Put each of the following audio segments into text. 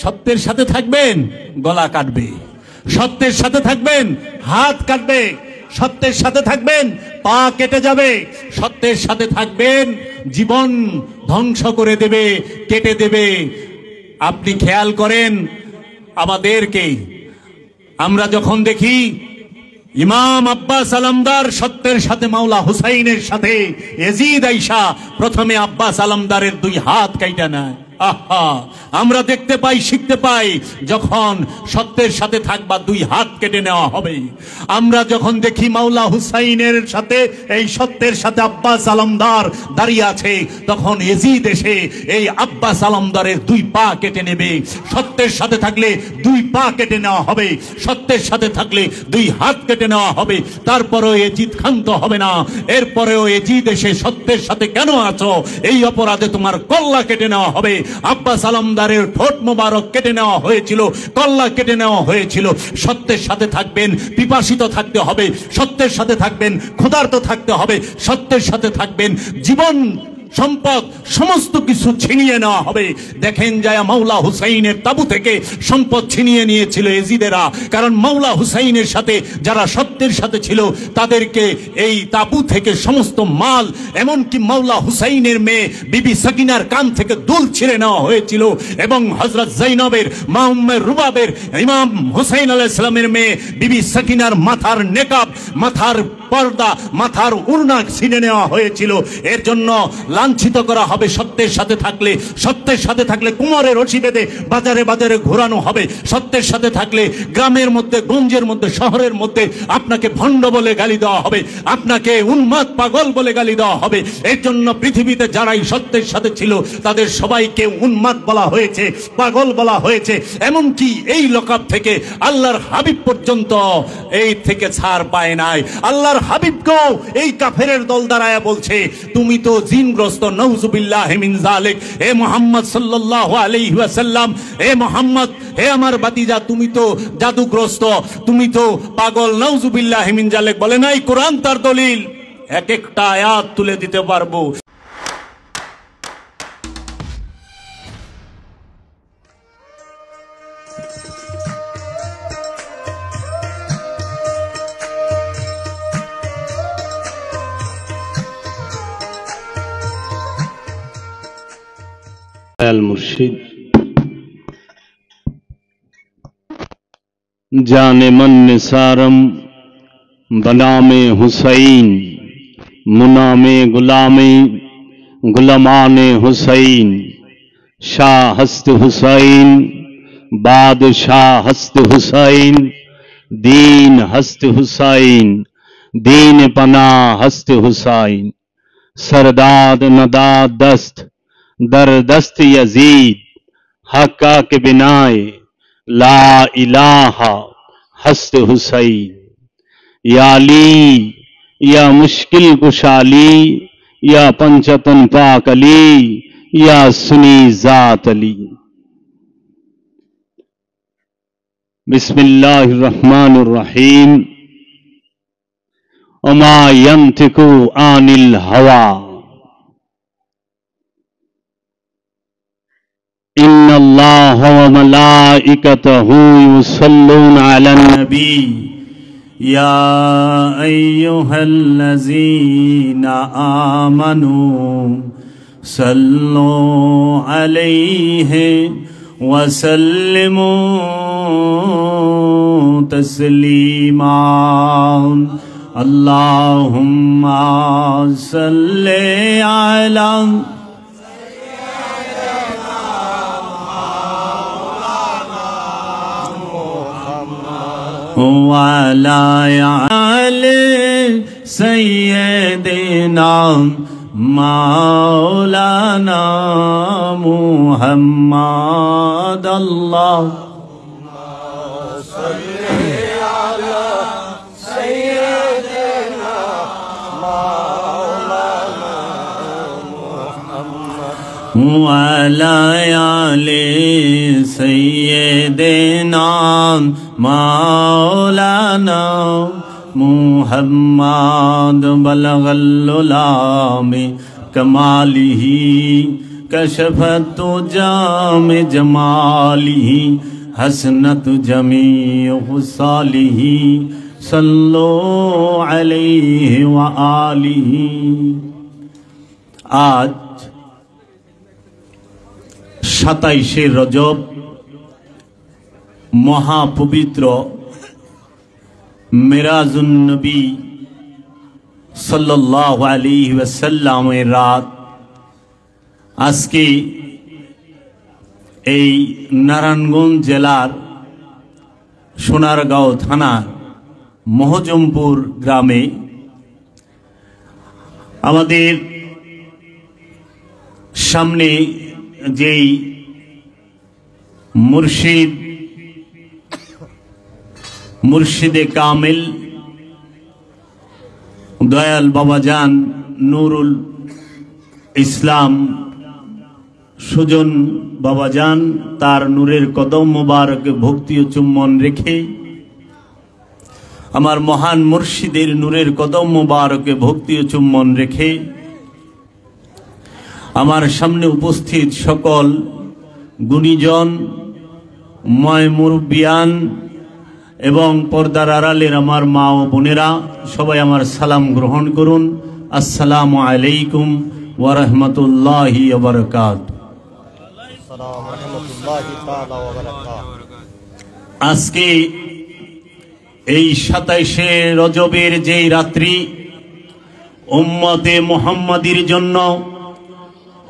সত্যের সাথে থাকবেন, গলা কাটবে। সত্যের সাথে থাকবেন, হাত কাটবে। সত্যের সাথে থাকবেন, পা কেটে যাবে। সত্যের সাথে থাকবেন, জীবন ধ্বংস করে দেবে, কেটে দেবে। আপনি খেয়াল করেন আমাদেরকে, আমরা যখন দেখি ইমাম আব্বাস আলমদার সত্যের সাথে মাওলা হুসাইনের সাথে ইয়াজিদ আইসা প্রথমে আব্বাস আলমদারের 2 হাত কাইটা নেয়। আহা, আমরা দেখতে পাই, শিখতে পাই, যখন সত্যের সাথে থাকবা 2 হাত কেটে নেওয়া হবে। আমরা যখন দেখি মাওলা হুসাইনের সাথে এই সত্যের সাথে আব্বাস আলমদার দাঁড়িয়ে আছে, তখন ইয়াজিদ এসে এই আব্বাস আলমদারের 2 পা কেটে নেবে। সত্যের সাথে থাকলে 2 পা কেটে নেওয়া হবে, সত্যের সাথে থাকলে 2 হাত কেটে নেওয়া হবে। তারপরেও ইয়াজিদ ক্ষান্ত হবে না। এরপরেও ইয়াজিদ এসে সত্যের সাথে কেন আছো, এই অপরাধে তোমার কল্লা কেটে নেওয়া হবে। আব্বাস আলমদারের ঠোঁট মোবারক কেটে নেওয়া হয়েছিল, কল্লা কেটে নেওয়া হয়েছিল। সত্যের সাথে থাকবেন, পিপাসিত থাকতে হবে। সত্যের সাথে থাকবেন, ক্ষুধার্ত থাকতে হবে। সত্যের সাথে থাকবেন, জীবন সম্পদ সমস্ত কিছু ছিনিয়ে নেওয়া হবে। দেখেন যায় মাওলা হুসাইনের তাবু থেকে সম্পদ ছিনিয়ে নিয়েছিল ইয়াজিদেরা, কারণ মাওলা হুসাইনের সাথে যারা সত্যের সাথে ছিল তাদেরকে এই তাবু থেকে সমস্ত মাল, এমনকি মাওলা হুসাইনের মেয়ে বিবি সাকিনার কান থেকে দুল ছিঁড়ে নেওয়া হয়েছিল, এবং হযরত জৈনবের, মা উম্মে রুবাবের, ইমাম হুসাইন আলাইহিস সালামের মেয়ে বিবি সাকিনার মাথার নেকাব, মাথার পর্দা, মাথার উড়না ছিনে নেওয়া হয়েছিল। এর জন্য লাঞ্ছিত করা হবে সত্যের সাথে থাকলে। সত্যের সাথে থাকলে কোমরে রশি বেঁধে বাজারে বাজারে ঘোরানো হবে। সত্যের সাথে থাকলে গ্রামের মধ্যে, গঞ্জের মধ্যে, শহরের মধ্যে আপনাকে ভণ্ড বলে গালি দেওয়া হবে, আপনাকে উন্মাদ পাগল বলে গালি দেওয়া হবে। এর জন্য পৃথিবীতে যারাই সত্যের সাথে ছিল তাদের সবাইকে উন্মাদ বলা হয়েছে, পাগল বলা হয়েছে। এমনকি এই লকাব থেকে আল্লাহর হাবিব পর্যন্ত এই থেকে ছাড় পায় নাই। আল্লাহর হাবিবকেও এই কাফেরের দল দাঁড়ায়া বলছে, তুমি তো জিনগ্রস্ত, নাউজুবিল্লাহি মিন যালিক। হে মুহাম্মদ সাল্লাল্লাহু আলাইহি ওয়াসাল্লাম, হে মুহাম্মদ, হে আমার বাতিজা, তুমি তো জাদুগ্রস্ত, তুমি তো পাগল, নাউজুবিল্লাহি মিন যালিক বলে নাই। কোরআন তার দলিল, এক একটা আয়াত তুলে দিতে পারবো। मुर्शिद जाने मन निसारम बनामे हुसैन, मुनामे गुलामे गुलामाने हुसैन, शाह हस्त हुसैन, बादशाह हस्त हुसैन, दीन हस्त हुसैन, दीन पना हस्त हुसैन, सरदाद नदाद दस्त दर दस्त यजीद, हक्का के बिनाए ला इलाहा हस्त हुसैन। या अली, या मुश्किल कुशाली, या पंचतन पाक अली, या सुनी जात अली। बिस्मिल्लाहिर रहमानिर रहीम। वमा यंतिकु आनिल हवा इन्नल्लाह व मलाइकतहु युसल्लूना अलन नबी या अय्युहल्लज़ीना आमनू सल्लू अलैहि व सल्लिमू तस्लीमा। अल्लाहुम्मा सल्ली अला वाला आले सय्यदना मौलाना मुहम्मद। अल्लाहुम्मा सल्ली अला सय्यदना मौलाना मुहम्मद वाला आले सय्यदना मौलाना मुहम्मद। बलगल उला में कमालिही कशफत जाम जमालिही हसनत जमीअ खुसालिही सल्लो अलैहि व आलिही। आज 27 रजब महापवित्र मिराजुन नबी सल्लल्लाहु अलैहि वसल्लमेर रात। आज के এই নারায়ণগঞ্জ জেলার সোনারগাঁও থানার মহজমপুর গ্রামে আমাদের সামনে যেই মুর্শিদে কামিল দয়াল বাবাজান নুরুল ইসলাম সুজন বাবাজান তার নূরের কদম মোবারকে ভক্তি ও চুম্বন রেখে আমার মহান মুর্শিদের নূরের কদম মোবারকে ভক্তি ও চুম্বন রেখে আমার সামনে উপস্থিত সকল গুণীজন ময় মুরব্বিয়ান এবং পর্দার আড়ালের আমার মা ও বোনেরা সবাই আমার সালাম গ্রহণ করুন। আসসালামু আলাইকুম ওয়া রাহমাতুল্লাহি ওয়া বারাকাতুহু। আজকে এই 27শে রজবের যেই রাত্রি উম্মতে মুহাম্মাদির জন্য,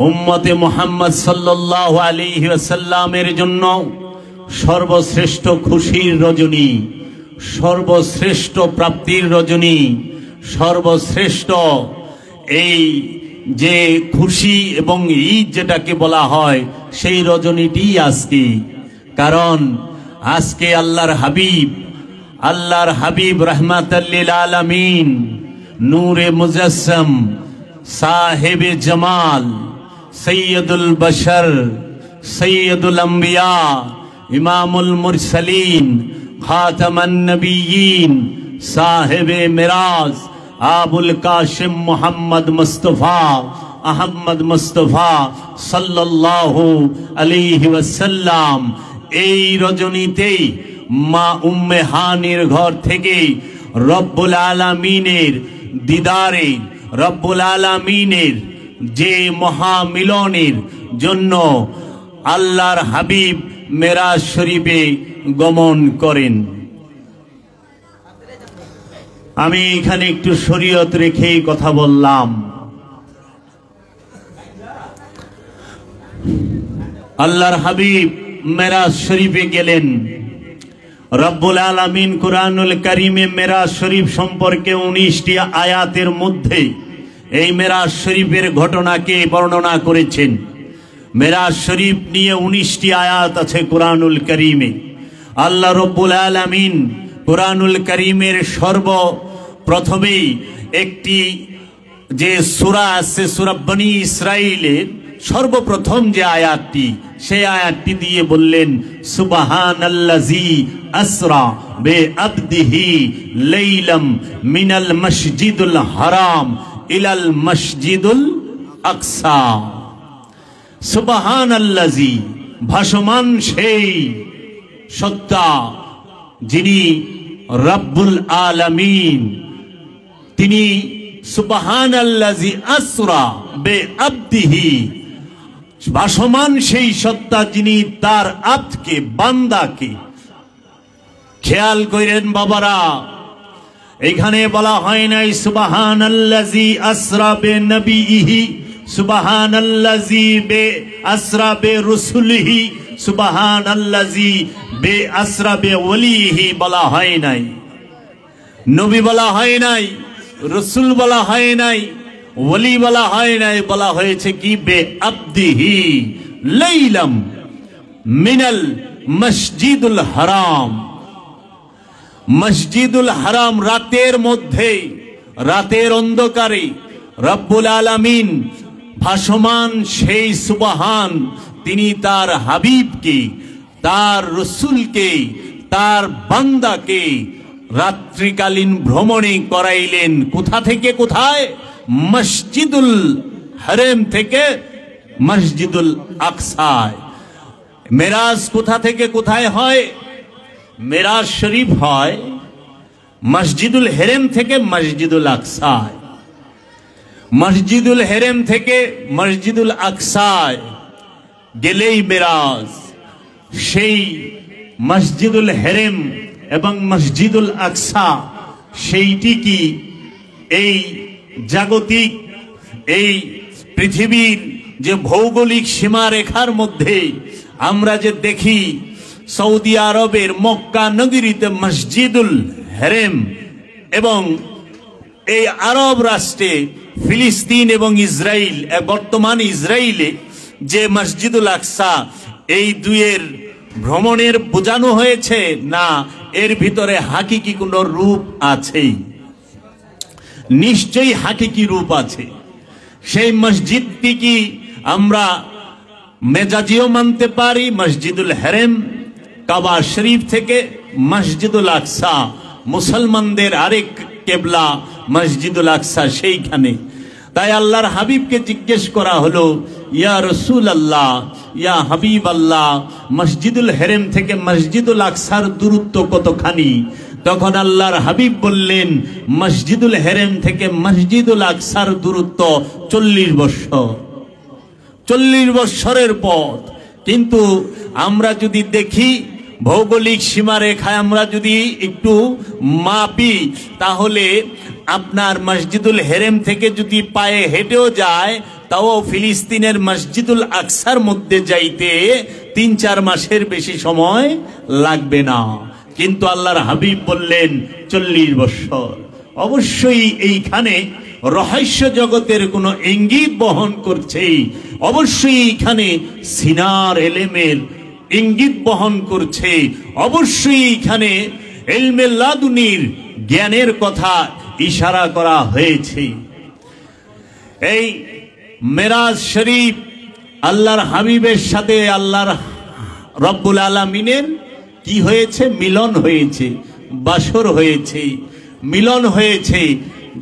উম্মতে মুহাম্মদ সাল্লাল্লাহু আলাইহি ওয়াসাল্লামের জন্য সর্বশ্রেষ্ঠ খুশির রজনী, সর্বশ্রেষ্ঠ প্রাপ্তির রজনী, সর্বশ্রেষ্ঠ এই যে খুশি এবং ঈদ যেটাকে বলা হয় সেই রজনীটি আজকে। কারণ আজকে আল্লাহর হাবিব রাহমাতাল লিল আলামিন নূরে মুজাসসাম সাহেবে জামাল সৈয়দুল বশর সৈয়দুল আম্বিয়া ইমামুল মুরসালিন খাতামান নবিয়্যিন সাহেবে মিরাজ আবুল কাশিম মুহাম্মদ মুস্তাফা আহমদ মুস্তাফা সাল্লাল্লাহু আলাইহি ওয়াসাল্লাম এই রজনীতেই মা উম্মে হানির ঘর থেকে রব্বুল আলামিনের দিদারে, রব্বুল আলামিনের যে মহামিলনের জন্য আল্লাহর হাবিব মেরাজ শরীফে গমন করেন। আমি এখানে একটু শরীয়ত রেখেই কথা বললাম। আল্লাহর হাবিব মেরাজ শরীফে গেলেন। রব্বুল আলামিন কুরআনুল কারীমে মেরাজ শরীফ সম্পর্কে 19টি আয়াতের মধ্যে এই মেরাজ শরীফের ঘটনাকে বর্ণনা করেছেন। মেরাজ শরীফ নিয়ে 19টি আয়াত আছে কুরআনুল কারীমে। আল্লাহ রব্বুল আলামিন কুরআনুল কারীমের সর্বপ্রথমেই একটি যে সূরা আছে সূরা বনী ইসরাঈলের সর্বপ্রথম যে আয়াতটি, সেই আয়াতটি দিয়ে বললেন সুবহানাল্লাযী আসরা বিআবদিহি লাইলাম মিনাল মসজিদুল হারাম ইলাল মসজিদুল আকসা। সুবহানাল্লাযী ভাসমান সেই সত্তা যিনি রব্বুল আলামিন, তিনি সুবহানাল্লাযী আসরা বিআবদিহি ভাসমান সেই সত্তা যিনি তার আব্দকে বান্দাকে। খেয়াল করেন বাবারা, এখানে বলা হয় নাই সুবহানাল্লাযী আসরা বিনবিহি, সুবহানাল্লাযী বিআসরা বিরুসুলিহি, সুবহানাল্লাযী বিআসরা বিওয়ালিহি বলা হয় নাই। নবী বলা হয় নাই, রাসূল বলা হয় নাই, ওলি বলা হয় নাই, বলা হয়েছে কি বিআবদিহি লাইলাম মিনাল মসজিদুল হারাম। মসজিদুল হারাম রাতের মধ্যে, রাতের অন্ধকারে রব্বুল আলামিন ভাসমান সেই সুবহান তিনি তার হাবিবকে, তার রসুলকে, তার বান্দাকে রাত্রিকালীন ভ্রমণে করাইলেন। কোথা থেকে কোথায়? মসজিদুল হারাম থেকে মসজিদুল আকসায়। মেরাজ কোথা থেকে কোথায় হয়? মেরাজ শরীফ হয় মসজিদুল হেরেম থেকে মসজিদুল আকসায়। মসজিদুল হেরেম থেকে মসজিদুল আকসায় গেলেই মেরাজ। সেই মসজিদুল হেরেম এবং মসজিদুল আকসা সেইটি কি এই জাগতিক এই পৃথিবীর যে ভৌগোলিক সীমারেখার মধ্যে আমরা যে দেখি সৌদি আরবের মক্কা নগরীতে মসজিদুল হেরেম এবং এই আরব রাষ্ট্রে ফিলিস্তিন এবং ইসরায়েল, বর্তমান ইসরায়েলে যে মসজিদুল আকসা, এই দুইয়ের ভ্রমণের বোঝানো হয়েছে না এর ভিতরে হাকিকি কোনো রূপ আছে? নিশ্চয়ই হাকিকি রূপ আছে। সেই মসজিদটি কি আমরা মেজাজিও মানতে পারি? মসজিদুল হেরেম কাবা শরীফ থেকে মসজিদুল আকসা, মুসলমানদের আরেক কেবলা মসজিদুল আকসা সেইখানে। তাই আল্লাহর হাবিবকে জিজ্ঞেস করা হলো, ইয়া রসুল আল্লাহ, ইয়া হাবিব আল্লাহ, মসজিদুল হেরেম থেকে মসজিদুল আকসার দূরত্ব কতখানি? তখন আল্লাহর হাবিব বললেন, মসজিদুল হেরেম থেকে মসজিদুল আকসার দূরত্ব 40 বছর। 40 বছরের পথ। কিন্তু আমরা যদি দেখি ভৌগোলিক সীমারেখায় আমরা যদি একটু মাপি, তাহলে আপনার মসজিদুল হেরেম থেকে যদি পায়ে হেঁটেও যায়, তাও ফিলিস্তিনের মসজিদুল আকসার মধ্যে যাইতে 3-4 মাসের বেশি সময় লাগবে না। কিন্তু আল্লাহর হাবিব বললেন 40 বছর। অবশ্যই এইখানে রহস্য জগতের কোনো ইঙ্গিত বহন করছে। অবশ্যই এইখানে সিনার এলেমের ইঙ্গিত বহন করছে। অবশ্যই এখানে ইলমে লাদুনির জ্ঞানের কথা ইশারা করা হয়েছে। এই মেরাজ শরীফ আল্লাহর হাবিবের সাথে আল্লাহর রব্বুল আলামিনের কি হয়েছে? মিলন হয়েছে, বাসর হয়েছে, মিলন হয়েছে।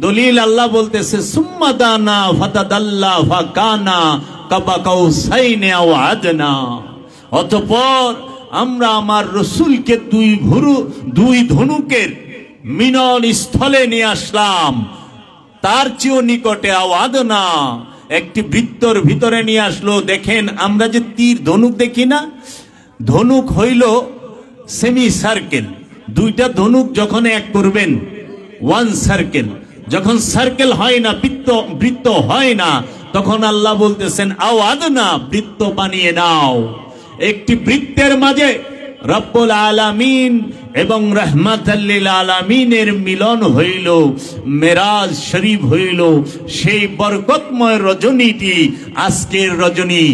দলিল আল্লাহ বলতেছে, সুম্মা দানা ফাতাদাল্লা ফাকানা কাবা কাউসাইনি আও আদনা। অতঃপর আমরা আমার রসুলকে দুই ধনুকের মিলন স্থলে নিয়ে আসলাম, তার চেয়েও নিকটে আওয়াদনা, একটি বৃত্তর ভিতরে নিয়ে আসলো। দেখেন আমরা যে তীর ধনুক দেখি না, ধনুক হইল সেমি সার্কেল। দুইটা ধনুক যখন এক করবেন, 1 সার্কেল। যখন সার্কেল হয় না, বৃত্ত হয় না, তখন আল্লাহ বলতেছেন আওয়াদনা, বৃত্ত বানিয়ে নাও। একটি বৃত্তের মাঝে রব্বুল আলামিন এবং রাহমাতাল লিল আলামিনের মিলন হইল, মেরাজ শরীফ হইল। সেই বরকতময় রজনীটি আজকের রজনী,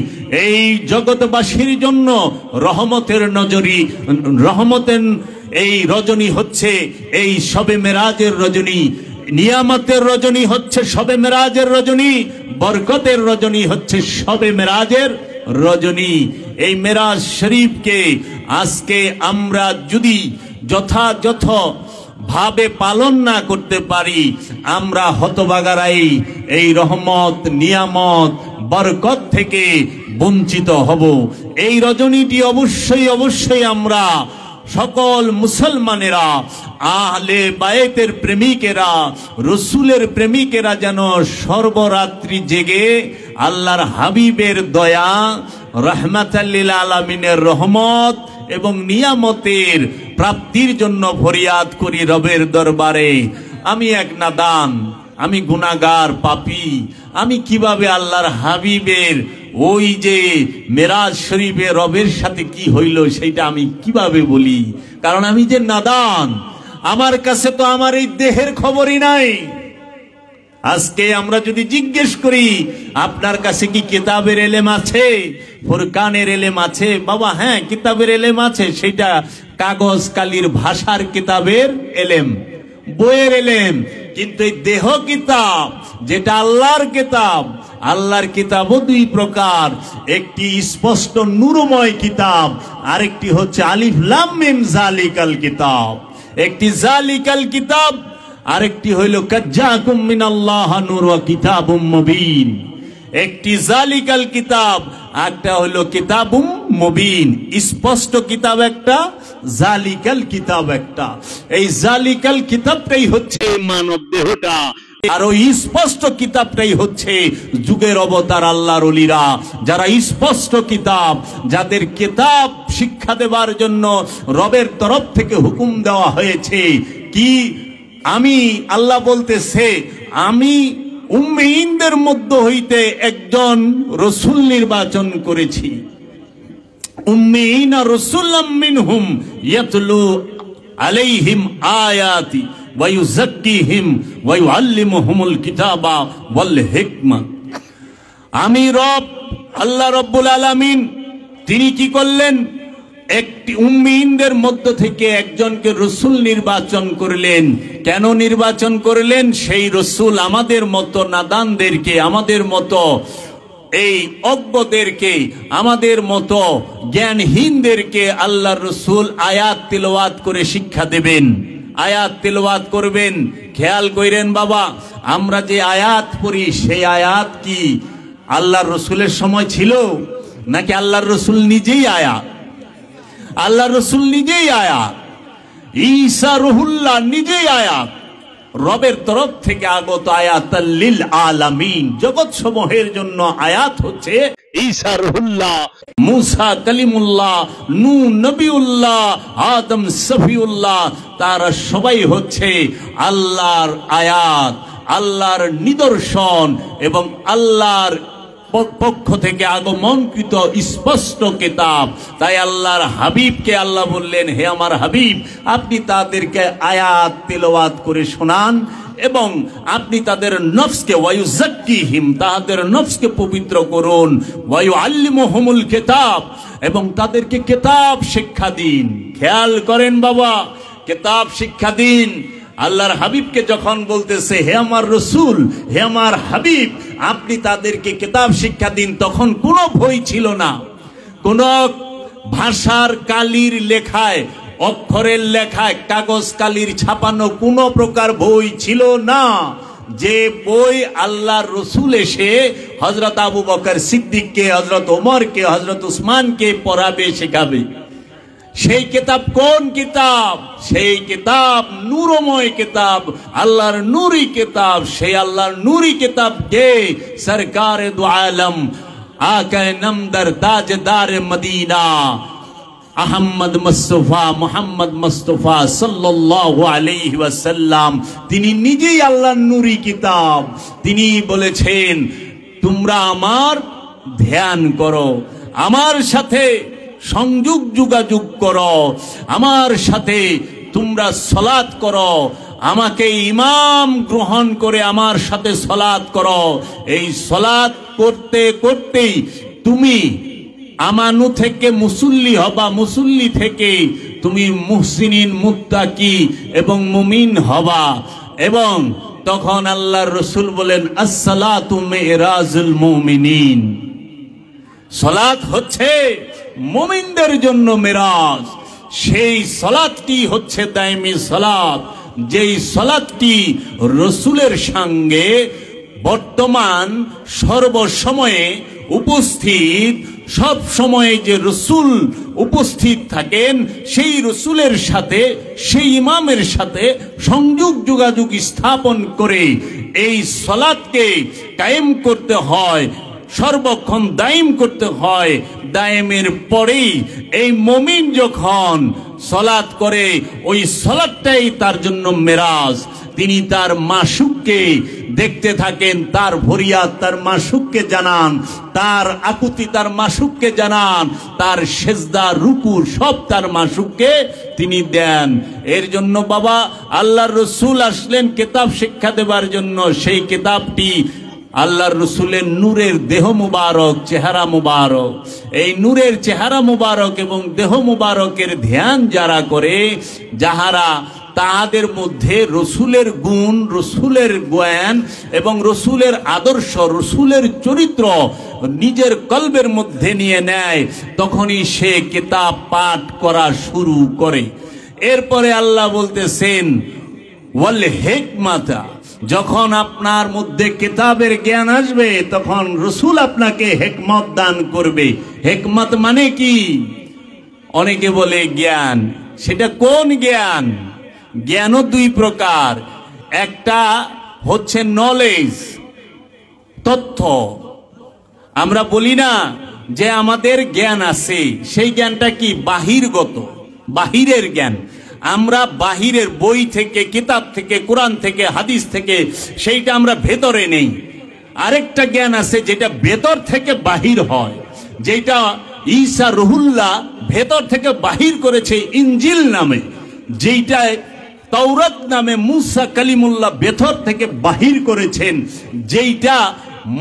এই জগৎবাসীর জন্য রহমতের এই রজনী হচ্ছে এই শবে মেরাজের রজনী। নিয়ামতের রজনী হচ্ছে শবে মেরাজের রজনী, বরকতের রজনী হচ্ছে শবে মেরাজের রজনী। এই মেরাজ শরীফকে আজকে আমরা যদি যথাযথ ভাবে পালন না করতে পারি, আমরা হতভাগারাই এই রহমত, নিয়ামত, বরকত থেকে বঞ্চিত হব। এই রজনীটি অবশ্যই আমরা সকল মুসলমানেরা, আহলে বায়েতের প্রেমিকেরা, রসুলের প্রেমিকেরা যেন সর্বরাত্রি জেগে আল্লাহর হাবিবের দয়া, রাহমাতাল লিল আলামিনের রহমত এবং নিয়ামতের প্রাপ্তির জন্য ফরিয়াদ করি রবের দরবারে। আমি এক নাদান, আমি গুনাহগার, পাপী। আমি কিভাবে আল্লাহর হাবিবের ওই যে মেরাজ শরীফে রবের সাথে কি হইল সেটা আমি কিভাবে বলি? কারণ আমি যে নাদান, আমার কাছে তো আমার এই দেহের খবরই নাই। আজকে আমরা যদি জিজ্ঞেস করি, আপনার কাছে কি কিতাবের এলেম আছে, ফুরকানের এলেম আছে? বাবা হ্যাঁ, কিতাবের এলেম আছে। সেটা কাগজ কালির ভাষার কিতাবের এলেম, বইয়ের এলেম। কিন্তু এই দেহ কিতাব, যেটা আল্লাহর কিতাব, আল্লাহর কিতাবও 2 প্রকার। একটি স্পষ্ট নূরময় কিতাব, আরেকটি হচ্ছে আলিফ লাম মিম জালিকাল কিতাব। একটি জালিকাল কিতাব, আরেকটি হইল কাজ্জাকুম মিনাল্লাহ নূর ওয়া কিতাবুম মুবিন। একটি জালিকাল কিতাব, একটা হলো কিতাবুম মুবিন, স্পষ্ট কিতাব একটা, জালিকাল কিতাব একটা। এই জালিকাল কিতাবটাই হচ্ছে মানব দেহটা, আর ওই স্পষ্ট কিতাবটাই হচ্ছে যুগের অবতার আল্লাহর ওলিরা, যারা স্পষ্ট কিতাব, যাদের কিতাব শিক্ষা দেবার জন্য রবের তরফ থেকে হুকুম দেওয়া হয়েছে। কি আমি আল্লাহ বলতেছে, আমি উম্মিয়িনদের মধ্য হইতে একজন রসুল নির্বাচন করেছি। উম্মিয়িনা রাসূলাম মিনহুম ইয়াতলু আলাইহিম আয়াতি ওয়া ইউযাক্কিহিম ওয়া ইউআল্লিমুহুমুল কিতাবা ওয়াল হিকমা। আমি রব আল্লাহ রাব্বুল আলামিন, তিনি কি করলেন? একটি উম্মিয়িনদের মধ্য থেকে একজনকে রসুল নির্বাচন করলেন। কেন নির্বাচন করলেন? সেই রসুল আমাদের মতো নাদানদেরকে, আমাদের মতো এই অজ্ঞদেরকে, আমাদের মতো জ্ঞানহীনদেরকে আল্লাহর রসুল আয়াত তিলাওয়াত করে শিক্ষা দেবেন, আয়াত তিলাওয়াত করবেন। খেয়াল করেন বাবা, আমরা যে আয়াত পড়ি সেই আয়াত কি আল্লাহর রসুলের সময় ছিল, নাকি আল্লাহর রসুল নিজেই আয়াত? আল্লাহ রসুল নিজেই আয়াত, ঈসা রুহুল্লাহ নিজেই আয়াত, রবের তরফ থেকে আগত আয়াত লিল আলামিন, জগৎ সমূহের জন্য আয়াত হচ্ছে ঈসা রুহুল্লাহ, মুসা কালিমুল্লাহ, নূহ নবিউল্লাহ, আদম সফিউল্লাহ, তারা সবাই হচ্ছে আল্লাহর আয়াত, আল্লাহর নিদর্শন এবং আল্লাহর পক্ষ থেকে আগমনকৃত স্পষ্ট কিতাব। তাই আল্লাহর হাবিবকে আল্লাহ বললেন, হে আমার হাবিব, আপনি তাদেরকে আয়াত তিলাওয়াত করে শোনান এবং আপনি তাদের নফসকে ওয়ায়ুযাক্কিহিম, তাদের নফসকে পবিত্র করুন, ওয়ায়ুআল্লিমুহুমুল কিতাব, এবং তাদেরকে কিতাব শিক্ষা দিন। খেয়াল করেন বাবা, কিতাব শিক্ষা দিন। আল্লাহর হাবিবকে যখন বলতেছে, হে আমার রসুল, হে আমার হাবিব, আপনি তাদেরকে কিতাব শিক্ষা দিন, তখন কোনো বই ছিল না, কোন ভাষার কালির লেখায়, অক্ষরের লেখায়, কাগজ কালির ছাপানো কোনো প্রকার বই ছিল না। যে বই আল্লাহর রসুল এসে হযরত আবু বকর সিদ্দিককে, হযরত ওমরকে, হযরত উসমানকে পড়াবে, শেখাবে, সেই কিতাব কোন কিতাব? সেই কিতাব নূরময় কিতাব, আল্লাহর নূরি কিতাব। সেই আল্লাহর নূরি কিতাব কে? সরকারে দু আলম, আকায়ে নামদার, তাজদার মদিনা, আহমদ মুস্তাফা, মুহাম্মদ মুস্তাফা সাল্লাল্লাহু আলাইহি ওয়াসাল্লাম। তিনি নিজেই আল্লাহর নূরি কিতাব। তিনি বলেছেন, তোমরা আমার ধ্যান করো, আমার সাথে সংযোগ যোগাযোগ করো, আমার সাথে তোমরা সালাত করো, আমাকে ইমাম গ্রহণ করে আমার সাথে সালাত করো। এই সালাত করতে করতেই তুমি আমানু থেকে মুসল্লি হবা, মুসল্লি থেকে তুমি মুহসিনিন, মুত্তাকি এবং মুমিন হবা। এবং তখন আল্লাহর রাসূল বলেন, আসসালাতু মিরাজুল মুমিনিন, সালাত হচ্ছে মুমিনদের জন্য মিরাজ। সেই সালাতটি হচ্ছে দায়মি সালাত, যেই সালাতটি রসুলের সঙ্গে বর্তমান সর্বসময়ে উপস্থিত, সব সময়ে যে রসুল উপস্থিত থাকেন, সেই রসুলের সাথে, সেই ইমামের সাথে সংযোগ যোগাযোগ স্থাপন করে এই সালাতকে কায়েম করতে হয়, সর্বক্ষণ দায়েম করতে হয়। দায়েমের পরেই এই মুমিন যখন সালাত করে, ওই সালাতটাই তার জন্য মেরাজ। তিনি তার মাশুককে দেখতে থাকেন, তার ফরিয়াদ তার মাশুককে জানান, তার আকুতি তার মাশুককে জানান, তার সেজদা রুকু সব তার মাশুককে তিনি দেন। এর জন্য বাবা আল্লাহর রসুল আসলেন কিতাব শিক্ষা দেবার জন্য। সেই কিতাবটি আল্লাহর রসুলের নূরের দেহ মুবারক, চেহারা মুবারক। এই নূরের চেহারা মুবারক এবং দেহ মুবারকের ধ্যান যারা করে, যাহারা তাহাদের মধ্যে রসুলের গুণ, রসুলের জ্ঞান এবং রসুলের আদর্শ, রসুলের চরিত্র নিজের কলবের মধ্যে নিয়ে নেয়, তখনই সে কিতাব পাঠ করা শুরু করে। এরপরে আল্লাহ বলতেছেন, ওয়াল হিকমাতা, যখন আপনার মধ্যে কিতাবের জ্ঞান আসবে তখন রসুল আপনাকে হিকমত দান করবে। হিকমত মানে কি? অনেকে বলে জ্ঞান, সেটা কোন জ্ঞান? জ্ঞানও দুই প্রকার। একটা হচ্ছে নলেজ, তথ্য। আমরা বলি না যে আমাদের জ্ঞান আছে, সেই জ্ঞানটা কি? বাহিরগত, বাহিরের জ্ঞান। আমরা বাহিরের বই থেকে, কিতাব থেকে, কোরআন থেকে, হাদিস থেকে, সেইটা আমরা ভেতরে নেই। আরেকটা জ্ঞান আছে যেটা ভেতর থেকে বাহির হয়, যেটা ঈসা রুহুল্লাহ ভেতর থেকে বাহির করেছে ইনজিল নামে, যেটা তাওরাত নামে মুসা কালিমুল্লাহ ভেতর থেকে বাহির করেছেন, যেইটা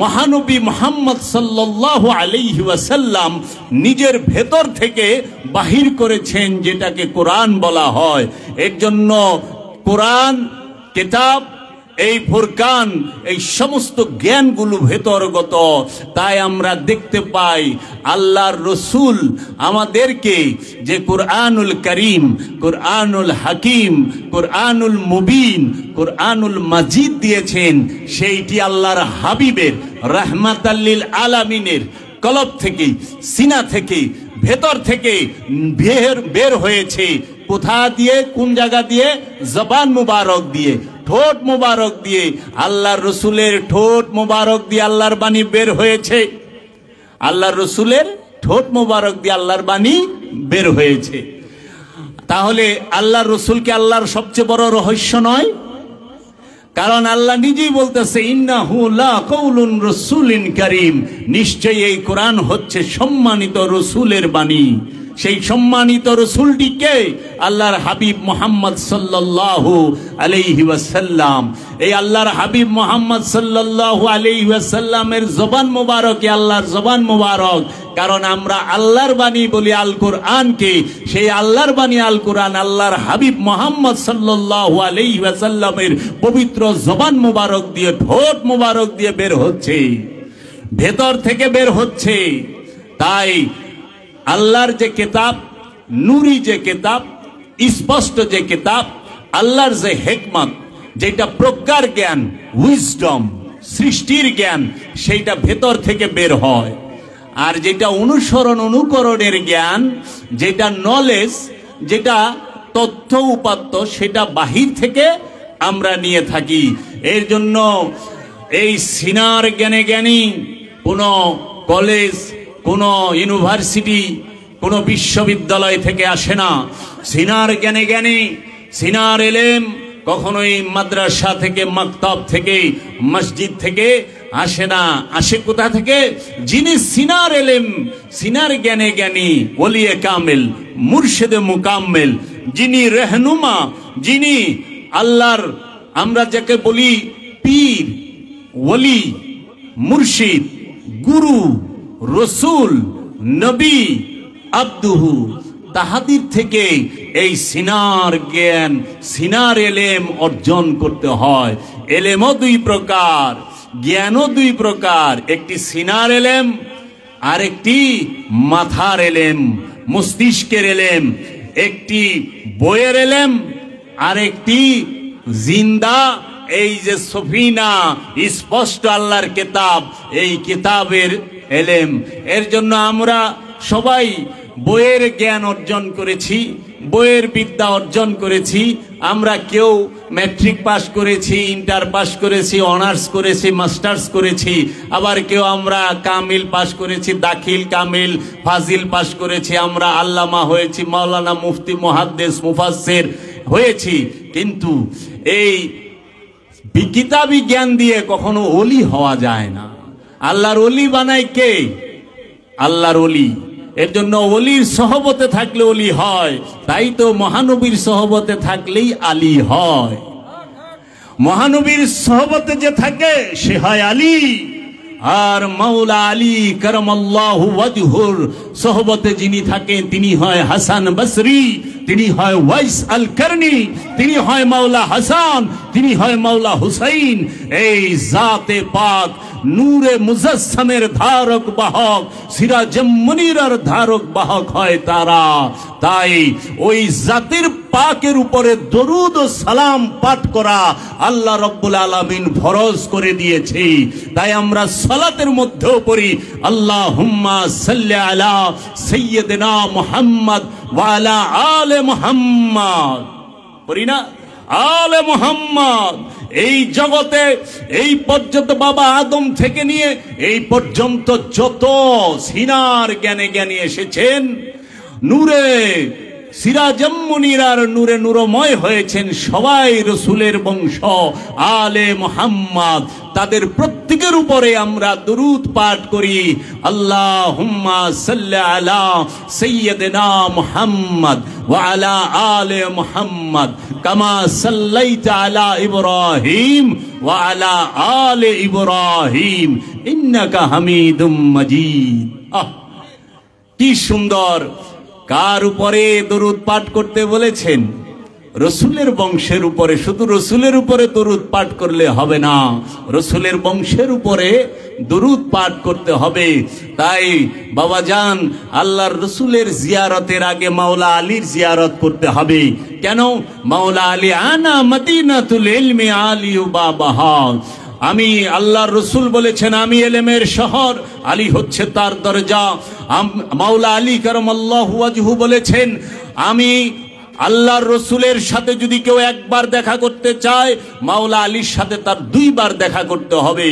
মহানবী মুহাম্মদ সাল্লাল্লাহু আলাইহি ওয়াসাল্লাম নিজের ভেতর থেকে বাহির করেছেন, যেটাকে কোরআন বলা হয়। এর জন্য কোরআন, কিতাব, এই ফুরকান, এই সমস্ত জ্ঞানগুলো ভেতরগত। তাই আমরা দেখতে পাই আল্লাহর রসুল আমাদেরকে যে কোরআনুল করিম, কোরআনুল হাকিম, কোরআনুল মুবিন, কোরআনুল মাজিদ দিয়েছেন, সেইটি আল্লাহর হাবিবের রাহমাতাল লিল আলামিনের কলব থেকে, সিনা থেকে, ভেতর থেকে বের হয়েছে। কোথা দিয়ে? কোন জায়গা দিয়ে? জবান মুবারক দিয়ে, ঠোঁট মুবারক দিয়ে। আল্লাহর রসুলের ঠোঁট মুবারক দিয়ে আল্লাহর বাণী বের হয়েছে। আল্লাহর রসুলের ঠোঁট মুবারক দিয়ে আল্লাহর বাণী বের হয়েছে। তাহলে আল্লাহর রসুলকে আল্লাহর সবচেয়ে বড় রহস্য নয়? কারণ আল্লাহ নিজেই বলতেছে ইন্নাহু লা কাউলুন রাসূলিন কারীম, নিশ্চয়ই এই কোরআন হচ্ছে সম্মানিত রসুলের বাণী। সেই সম্মানিত রসুলটিকে আল্লাহর হাবিব মুহাম্মদ সাল্লাল্লাহু আলাইহি ওয়াসাল্লাম। এই আল্লাহর হাবিব মুহাম্মদ সাল্লাল্লাহু আলাইহি ওয়াসাল্লামের জবান মুবারকে আল্লাহর জবান মুবারক। কারণ আমরা আল্লাহর বাণী বলি আল কোরআনকে, সেই আল্লাহর বাণী আল কোরআন আল্লাহর হাবিব মুহাম্মদ সাল্লাল্লাহু আলাইহি ওয়াসাল্লামের পবিত্র জবান মুবারক দিয়ে, ঠোঁট মুবারক দিয়ে বের হচ্ছে, ভেতর থেকে বের হচ্ছে। তাই আল্লাহর যে কিতাব, নূরি যে কিতাব, স্পষ্ট যে কিতাব, আল্লাহর যে হিকমত, যেটা প্রজ্ঞার জ্ঞান, উইজডম, সৃষ্টির জ্ঞান, সেইটা ভেতর থেকে বের হয়। আর যেটা অনুসরণ, অনুকরণের জ্ঞান, যেটা নলেজ, যেটা তথ্য উপাত্ত, সেটা বাহির থেকে আমরা নিয়ে থাকি। এর জন্য এই সিনার জ্ঞানে জ্ঞানী কোনো কলেজ, কোনো ইউনিভার্সিটি, কোনো বিশ্ববিদ্যালয় থেকে আসে না। সিনার জ্ঞানে জ্ঞানী, সিনার এলেম কখনোই মাদ্রাসা থেকে, মাকতাব থেকে, মসজিদ থেকে আসে না। আসে কোথা থেকে? যিনি সিনার এলেম, সিনার জ্ঞানে জ্ঞানী, ওলিয়ে কামেল, মুর্শিদে মুকাম্মেল, যিনি রেহনুমা, যিনি আল্লাহর, আমরা যাকে বলি পীর, ওলি, মুর্শিদ, গুরু, রসুল, নবী, আব্দুহু, তাহাদের থেকে এই সিনার জ্ঞান, সিনার এলেম অর্জন করতে হয়। এলেমও দুই প্রকার, জ্ঞানও দুই প্রকার। একটি সিনার এলেম, আর একটি মাথার এলেম, মস্তিষ্কের এলেম। একটি বইয়ের এলেম, আর একটি জিন্দা, এই যে সফিনা, স্পষ্ট আল্লাহর কিতাব, এই কিতাবের এলেম। এর জন্য আমরা সবাই বইয়ের জ্ঞান অর্জন করেছি, বইয়ের বিদ্যা অর্জন করেছি। আমরা কেউ ম্যাট্রিক পাস করেছি, ইন্টার পাস করেছি, অনার্স করেছি, মাস্টার্স করেছি। আবার কেউ আমরা কামিল পাস করেছি, দাখিল, কামিল, ফাজিল পাস করেছি। আমরা আল্লামা হয়েছি, মাওলানা, মুফতি, মুহাদ্দিস, মুফাসসির হয়েছি। কিন্তু এই কিতাবি জ্ঞান দিয়ে কখনো ওলি হওয়া যায় না। আল্লাহর ওলি বানায় কে? আল্লাহর ওলি। এর জন্য ওলির সহবতে থাকলে ওলি হয়। তাই তো মহানবীর সহবতে থাকলেই আলী হয়। মহানবীর সহবতে যে থাকে সে হয় আলী। আর মাওলা আলী কারামাল্লাহু ওয়াজহুর সোহবতে যিনি থাকেন তিনি হয় হাসান বসরি, তিনি হয় ওয়াইস আল কারনি, তিনি হয় মাওলা হাসান, তিনি হয় মাওলা হুসাইন। এই জাতে পাক নূরে মুজাসসামের ধারক বাহক, সিরাজে মুনিরার ধারক বাহক হয় তারা। তাই ওই জাতির পাকের উপরে দরুদ ও সালাম পাঠ করা আল্লাহ রাব্বুল আলামিন ফরজ করে দিয়েছে। তাই আমরা সালাতের মধ্যেও পড়ি আল্লাহুম্মা সাল্লি আলা সাইয়্যিদিনা মুহাম্মদ ওয়া আলা আলে মুহাম্মদ, পড়ি না? আলে মুহাম্মদ। এই জগতে এই পর্যন্ত বাবা আদম থেকে নিয়ে এই পর্যন্ত যত সিনার জ্ঞানে জ্ঞানী এসেছেন, নূরে সিরাজে মুনিরার নূরে নূরময় হয়েছেন, সবাই রসুলের বংশ, আলে মুহাম্মদ। তাদের প্রত্যেকের উপরে আমরা দরুদ পাঠ করি আল্লাহুম্মা সাল্লি আলা সাইয়্যিদিনা মুহাম্মদ ওয়া আলা আলে মুহাম্মদ কামা সাল্লাইতা আলা ইব্রাহিম ওয়া আলা আলে ইব্রাহিম ইন্নাকা হামিদুম মাজিদ। কি সুন্দর! কার উপরে দরুদ পাঠ করতে বলেছেন? রসুলের বংশের উপরে। শুধু রসুলের উপরে দরুদ পাঠ করলে হবে না, রসুলের বংশের উপরে দরুদ পাঠ করতে হবে। তাই বাবাজান, আল্লাহর রসুলের জিয়ারতের আগে মাওলা আলীর জিয়ারত করতে হবে। কেন? মাওলা আলী আনা মদিনাতুল ইলমি আলী বাবাহা। আমি আল্লাহর রসুল বলেছেন আমি ইলমের শহর, আলী হচ্ছে তার দরজা। মাওলা আলী কারামাল্লাহু ওয়াজহু বলেছেন আমি আল্লাহর রসুলের সাথে যদি কেউ একবার দেখা করতে চায়, মাওলা আলীর সাথে তার দুইবার দেখা করতে হবে।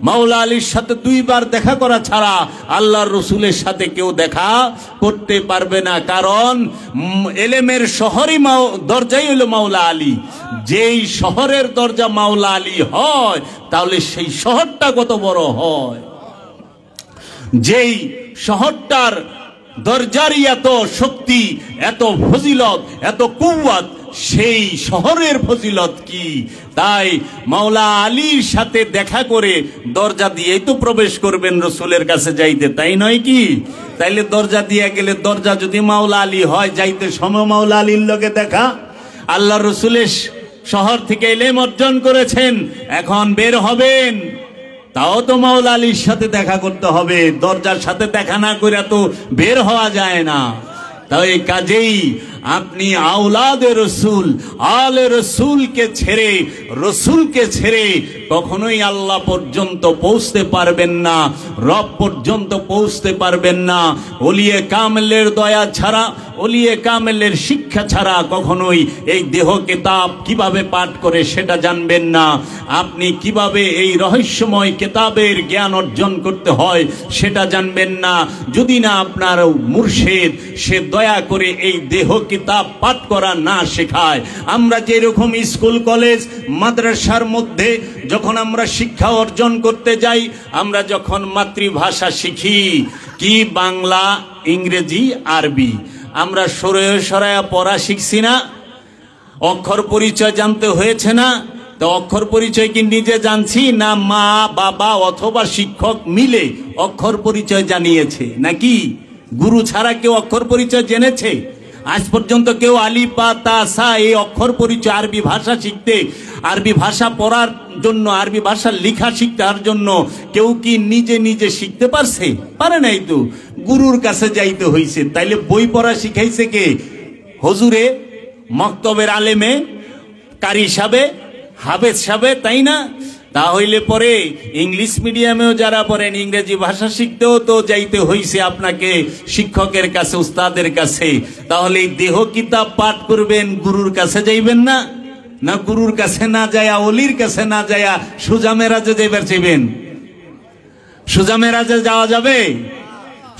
মাওলা আলীর সাথে দুইবার দেখা করা ছাড়া আল্লাহর রসুলের সাথে কেউ দেখা করতে পারবে না। কারণ এলেমের শহরই দরজাই হলো মাওলা আলী। যেই শহরের দরজা মাওলা আলী হয়, তাহলে সেই শহরটা কত বড় হয়। যেই শহরটার দরজারই এত শক্তি, এত ফজিলত, এত কুওয়াত, সেই শহরের ফজিলত কি! তাই মাওলা আলীর সাথে দেখা করে দরজা দিয়েই তো প্রবেশ করবেন রসুলের কাছে যাইতে, তাই নয় কি? তাইলে দরজা দিয়ে গেলে, দরজা যদি মাওলা আলী হয়, যাইতে সময় মাওলা আলীর লগে দেখা। আল্লাহ রসুলের শহর থেকে ইলম অর্জন করেছেন, এখন বের হবেন, তাও তো মাওলা আলীর সাথে দেখা করতে হবে। দরজার সাথে দেখা না করে তো বের হওয়া যায় না। তাই কাজেই আপনি আওলাদে রসুল, আলে রসুলকে ছেড়ে কখনোই আল্লাহ পর্যন্ত পৌঁছতে পারবেন না, রব পর্যন্ত পৌঁছতে পারবেন না। ওলিয়ে কামেলের দয়া ছাড়া, ওলিয়ে কামেলের শিক্ষা ছাড়া কখনোই এই দেহ কিতাব কিভাবে পাঠ করে সেটা জানবেন না। আপনি কিভাবে এই রহস্যময় কিতাবের জ্ঞান অর্জন করতে হয় সেটা জানবেন না, যদি না আপনার মুর্শিদ সে দয়া করে এই দেহ কিতাব পাঠ করা না শেখায়। আমরা যেরকম স্কুল কলেজ মাদ্রাসার মধ্যে যখন আমরা শিক্ষা অর্জন করতে যাই, আমরা যখন মাতৃভাষা শিখি, কি বাংলা, ইংরেজি, আরবি, আমরা সরায়া পড়া শিখছি না? অক্ষর পরিচয় জানতে হয়েছে না? তো অক্ষর পরিচয় কি নিজে জানছি, না মা বাবা অথবা শিক্ষক মিলে অক্ষর পরিচয় জানিয়েছে? নাকি গুরু ছাড়া কেউ অক্ষর পরিচয় জেনেছে? আজ পর্যন্ত কেউ আলিফ বা তা সা এই অক্ষর পরিচয় আরবি ভাষা শিখতে, আরবি ভাষা পড়ার জন্য, আরবি ভাষা লেখা শিখার জন্য কেউ কি নিজে নিজে শিখতে পারছে? পারে নাই তো, গুরুর কাছে যাইতে হইছে। তাইলে বই পড়া শিখাইছে কে? হুজুরে, মক্তবের আলেমে, কারি সাহেবে, হাফেজ সাহেবে, তাই না? তাহলে পরে ইংলিশ মিডিয়ামেও যারা পড়েন, ইংরেজি ভাষা শিখতেও তো যাইতে হইছে আপনাকে শিক্ষকের কাছে, উস্তাদের কাছে। তাহলে দেহ কিতাব পাঠ করবেন, গুরুর কাছে যাইবেন না? না গুরুর কাছে না যায়া, অলির কাছে না যায়া সোজা মেরাজে যাইবার চাইবেন? সোজা মেরাজে যাওয়া যাবে?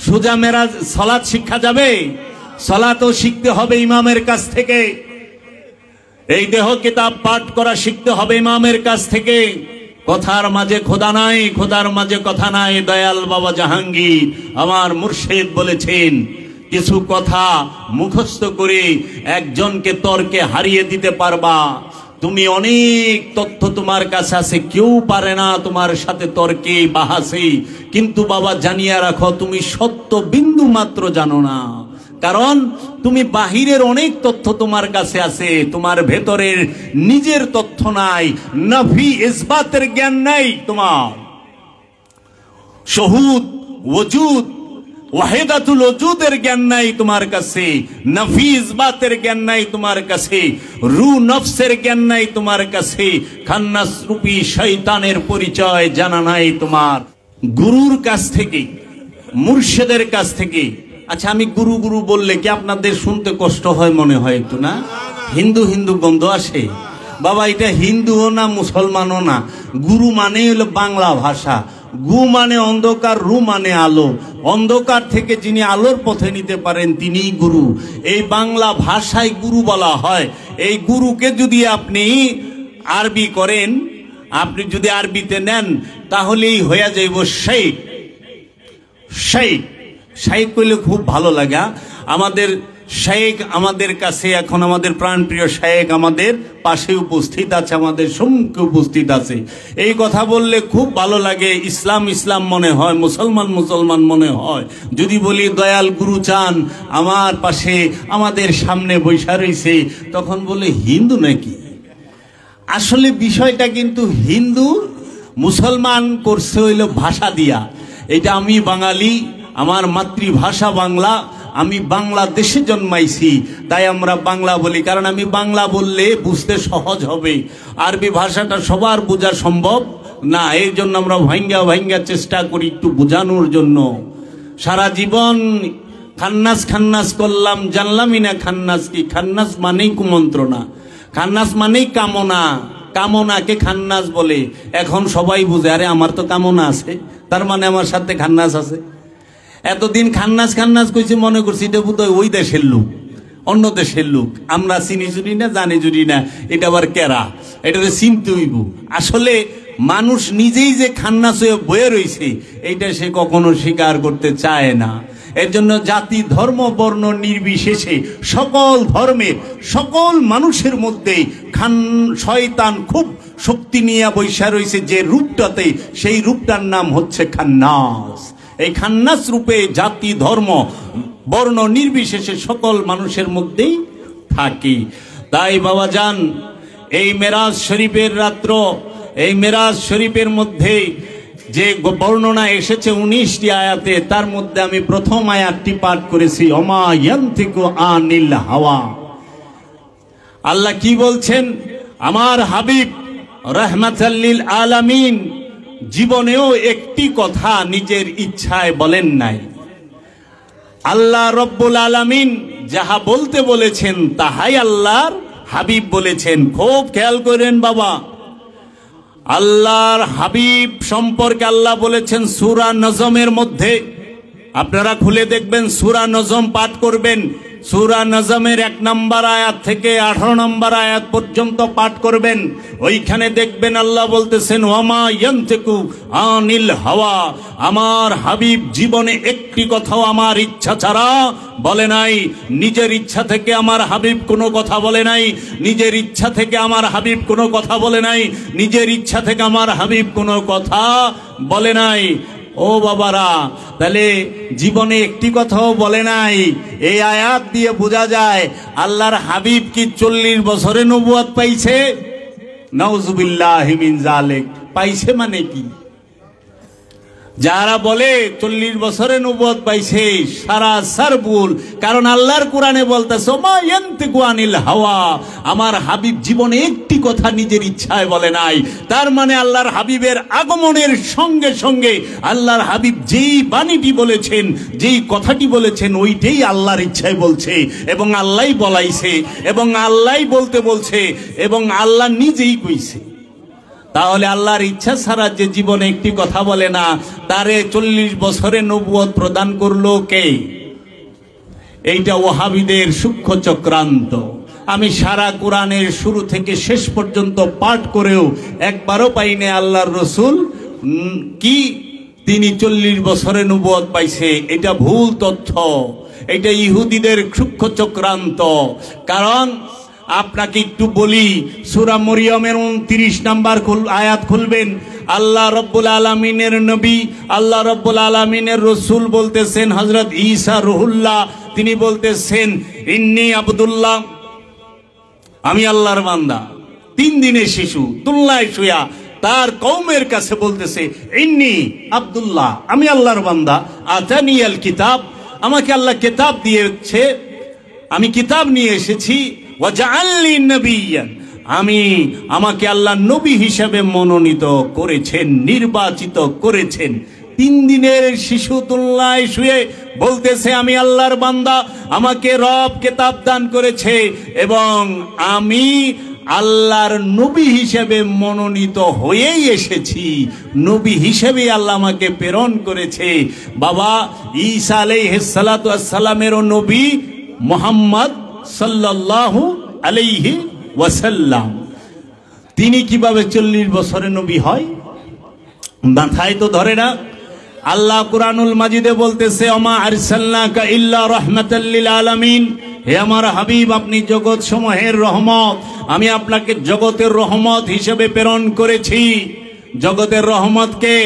সোজা মেরাজ সালাত শিক্ষা যাবে? সালাতও শিখতে হবে ইমামের কাছ থেকে। এই দেহ কিতাব পাঠ করা শিখতে হবে ইমামের কাছ থেকে। কথার মাঝে খোদা নাই, খোদার মাঝে কথা নাই। দয়াল বাবা জাহাঙ্গীর আমার মুর্শিদ বলেছেন, কিছু কথা মুখস্থ করে একজনকে তর্কে হারিয়ে দিতে পারবা, তুমি অনেক তথ্য তোমার কাছে আছে, কেউ পারে না তোমার সাথে তর্কে বাহাসে, কিন্তু বাবা জানিয়ে রাখো তুমি সত্য বিন্দু মাত্র জানো না। কারণ তুমি বাহিরের অনেক তথ্য তোমার কাছে আছে, তোমার ভেতরের নিজের তথ্য নাই, নফি ইসবাতের জ্ঞান নাই, তোমার শহুদ ওজুদ ওয়াহিদাতুল ওজুদের জ্ঞান নাই তোমার কাছে, নফি ইসবাতের জ্ঞান নাই তোমার কাছে, রু নফসের জ্ঞান নাই তোমার কাছে, খান্নাস রূপী শয়তানের পরিচয় জানা নাই তোমার। গুরুর কাছ থেকে, মুর্শিদের কাছ থেকে, আচ্ছা আমি গুরু গুরু বললে কি আপনাদের শুনতে কষ্ট হয় মনে হয় একটু না? হিন্দু হিন্দু গন্ধ আসে বাবা, এটা হিন্দুও না মুসলমানও না, গুরু মানে হলো বাংলা ভাষা। গু মানে অন্ধকার, রু মানে আলো, অন্ধকার থেকে যিনি আলোর পথে নিতে পারেন তিনিই গুরু। এই বাংলা ভাষায় গুরু বলা হয়। এই গুরুকে যদি আপনি আরবি করেন, আপনি যদি আরবিতে নেন তাহলেই হয়ে যাইব শেখ। শেখ শেখ কইলে খুব ভালো লাগে। আমাদের শেখ আমাদের কাছে এখন আমাদের প্রাণপ্রিয় শেখ আমাদের পাশে উপস্থিত আছে, আমাদের সম্মুখে উপস্থিত আছে। এই কথা বললে খুব ভালো লাগে, ইসলাম ইসলাম মনে হয়, মুসলমান মুসলমান মনে হয়। যদি বলি দয়াল গুরু চান আমার পাশে আমাদের সামনে বৈশা রয়েছে, তখন বলে হিন্দু নাকি? আসলে বিষয়টা কিন্তু হিন্দু মুসলমান করছে হইল ভাষা দিয়া। এটা আমি বাঙালি, আমার মাতৃভাষা বাংলা, আমি বাংলাদেশে জন্মাইছি, তাই আমরা বাংলা বলি, কারণ আমি বাংলা বললে বুঝতে সহজ হবে। আরবি ভাষাটা সবার বোঝা সম্ভব না, এই জন্য আমরা ভাঙ্গা ভাঙ্গা চেষ্টা করি একটু বোঝানোর জন্য। সারা জীবন খান্নাস খান্নাস করলাম, জানলামই না খান্নাস কি। খান্নাস মানেই কুমন্ত্রণা, খান্নাস মানেই কামনা, কামনাকে খান্নাস বলে। এখন সবাই বুঝে আরে আমার তো কামনা আছে, তার মানে আমার সাথে খান্নাস আছে। এতদিন খান্নাস খান্নাস কইছি, মনে করছি এটা বোধহয় ওই দেশের লোক, অন্য দেশের লোক, আমরা চিনি জুনি না, জানি জুনি না, এটা আবার কেরা, এটা চিনতে হইব। আসলে মানুষ নিজেই যে খান্নাস হয়ে বয়ে রয়েছে এইটা সে কখনো স্বীকার করতে চায় না। এর জন্য জাতি ধর্ম বর্ণ নির্বিশেষে সকল ধর্মের সকল মানুষের মধ্যে শয়তান খুব শক্তি নিয়ে বৈশা রয়েছে যে রূপটাতে, সেই রূপটার নাম হচ্ছে খান্নাস। এই খান্নাস রূপে জাতি ধর্ম বর্ণ নির্বিশেষে সকল মানুষের মধ্যেই থাকে। তাই বাবা যান, এই মেরাজ শরীফের রাত্র, এই মেরাজ শরীফের মধ্যে যে বর্ণনা এসেছে 19টি আয়াতে, তার মধ্যে আমি প্রথম আয়াতটি পাঠ করেছি, ওমা ইয়ান্তিকু আনিল হাওয়া। আল্লাহ কি বলছেন? আমার হাবিব রাহমাতাল লিল আলামিন জীবনেও একটি কথা নিজের ইচ্ছায় বলেন নাই। আল্লাহ রব্বুল আলামিন যাহা বলতে বলেছেন তাহাই আল্লাহর হাবিব বলেছেন। খুব খেয়াল করেন বাবা, আল্লাহর হাবিব সম্পর্কে আল্লাহ বলেছেন সূরা নজমের মধ্যে। আপনারা খুলে দেখবেন, সূরা নজম পাঠ করবেন, সূরা নজমের 1 নম্বর আয়াত থেকে 18 নম্বর আয়াত পর্যন্ত পাঠ করবেন। ওইখানে দেখবেন আল্লাহ বলতেছেন ওয়ামা ইয়ান্তিকু আনিল হাওয়া। আমার হাবিব জীবনে একটি কথাও আমার ইচ্ছা ছাড়া বলে নাই। নিজের ইচ্ছা থেকে আমার হাবিব কোনো কথা বলে নাই, নিজের ইচ্ছা থেকে আমার হাবিব কোনো কথা বলে নাই, নিজের ইচ্ছা থেকে আমার হাবিব কোনো কথা বলে নাই। ও বাবারা, তাহলে জীবনে একটি কথাও বলে নাই। এই আয়াত দিয়ে বোঝা যায় আল্লাহর হাবিব কি 40 বছরে নবুয়ত পাইছে? নাউজুবিল্লাহি মিন যালিক। পাইছে মানে কি? যারা বলে 40 বছরে নবুয়ত পাইছে সারাসার ভুল। কারণ আল্লাহর কোরআনে বলতেছে ওমা ইয়ান্তিকু আনিল হাওয়া, আমার হাবিব জীবনে একটি কথা নিজের ইচ্ছায় বলে নাই। তার মানে আল্লাহর হাবিবের আগমনের সঙ্গে সঙ্গে আল্লাহর হাবিব যেই বাণীটি বলেছেন, যেই কথাটি বলেছেন, ওইটাই আল্লাহর ইচ্ছায় বলছে এবং আল্লাহই বলাইছে এবং আল্লাহই বলতে বলছে এবং আল্লাহ নিজেই কইছে। তাহলে আল্লাহর ইচ্ছা ছাড়া যে জীবনে একটি কথা বলে না, তারে 40 বছরে নবুয়ত প্রদান করলো কে? এইটা ওয়াহাবিদের সূক্ষ্ম চক্রান্ত। আমি সারা কোরআনের শুরু থেকে শেষ পর্যন্ত পাঠ করেও একবারও পাইনি আল্লাহর রসুল কি তিনি 40 বছরে নবুয়ত পাইছে। এটা ভুল তথ্য, এটা ইহুদিদের সূক্ষ্ম চক্রান্ত। কারণ আপনাকে একটু বলি, সূরা মরিয়মের 29 নম্বর আয়াত খুলবেন। আল্লাহ রব্বুল আলামিনের নবী, আল্লাহ রব্বুল আলামিনের রসুল বলতেছেন, হযরত ঈসা রুহুল্লাহ, তিনি বলতেছেন ইন্নী আব্দুল্লাহ, আমি আল্লাহর বান্দা। 3 দিনের শিশু তুল্লায় শুয়া তার কওমের কাছে বলতেছে ইন্নী আব্দুল্লাহ, আমি আল্লাহর বান্দা। আতানিয়াল কিতাব, আমাকে আল্লাহ কিতাব দিয়েছে, আমি কিতাব নিয়ে এসেছি। ওয়া জাআলনি নবিয়্যান, আমাকে আল্লাহ নবী হিসেবে মনোনীত করেছেন, নির্বাচিত করেছেন। 3 দিনের শিশু তুল্লায় শুয়ে বলতেছে আমি আল্লাহর বান্দা, আমাকে রব কিতাব দান করেছে এবং আমি আল্লাহর নবী হিসেবে মনোনীত হয়েই এসেছি, নবী হিসেবে আল্লাহ আমাকে প্রেরণ করেছে। বাবা, ঈসা আলাইহিস সালাতু ওয়াস সালামেরও নবী মুহাম্মদ সাল্লাল্লাহু আলাইহি ওয়াসাল্লাম, তিনি কিভাবে 40 বছরে নবী হয়? মাথায় তো ধরে না। আল্লাহ কুরআনুল মাজিদে বলতেছে ওমা আরসালনাকা ইল্লা রাহমাতাল লিল আলামিন, হে আমার হাবিব, আপনি জগৎ সমূহের রহমত, আমি আপনাকে জগতের রহমত হিসেবে প্রেরণ করেছি। জগতের রহমত কে?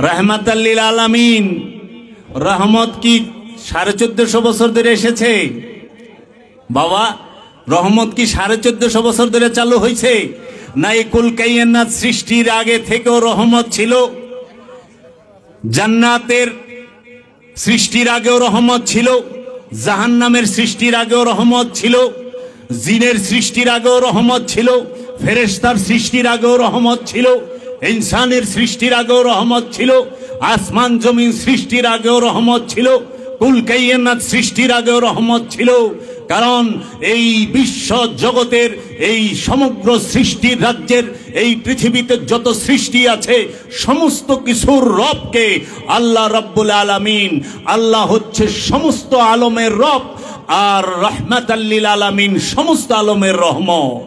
রাহমাতাল লিল আলামিন। রহমত কি 1450 বছর ধরে এসেছে? বাবা, রহমত কি 1450 বছর ধরে চালু হয়েছে? না এই কুল কায়নাত সৃষ্টির আগে থেকেও রহমত ছিল? জান্নাতের সৃষ্টির আগেও রহমত ছিল, জাহান্নামের সৃষ্টির আগেও রহমত ছিল, জিনের সৃষ্টির আগেও রহমত ছিল, ফেরেশতার সৃষ্টির আগেও রহমত ছিল, ইনসানের সৃষ্টির আগেও রহমত ছিল, আসমান জমিন সৃষ্টির আগেও রহমত ছিল, কুল কায়নাত সৃষ্টির আগেও রহমত ছিল। কারণ এই বিশ্ব জগতের এই সমগ্র সৃষ্টির রাজ্যের এই পৃথিবীতে যত সৃষ্টি আছে সমস্ত কিছুর রবকে আল্লাহ রব্বুল আলামিন, আল্লাহ হচ্ছে সমস্ত আলমের রব, আর রাহমাতাল লিল আলামিন সমস্ত আলমের রহমত।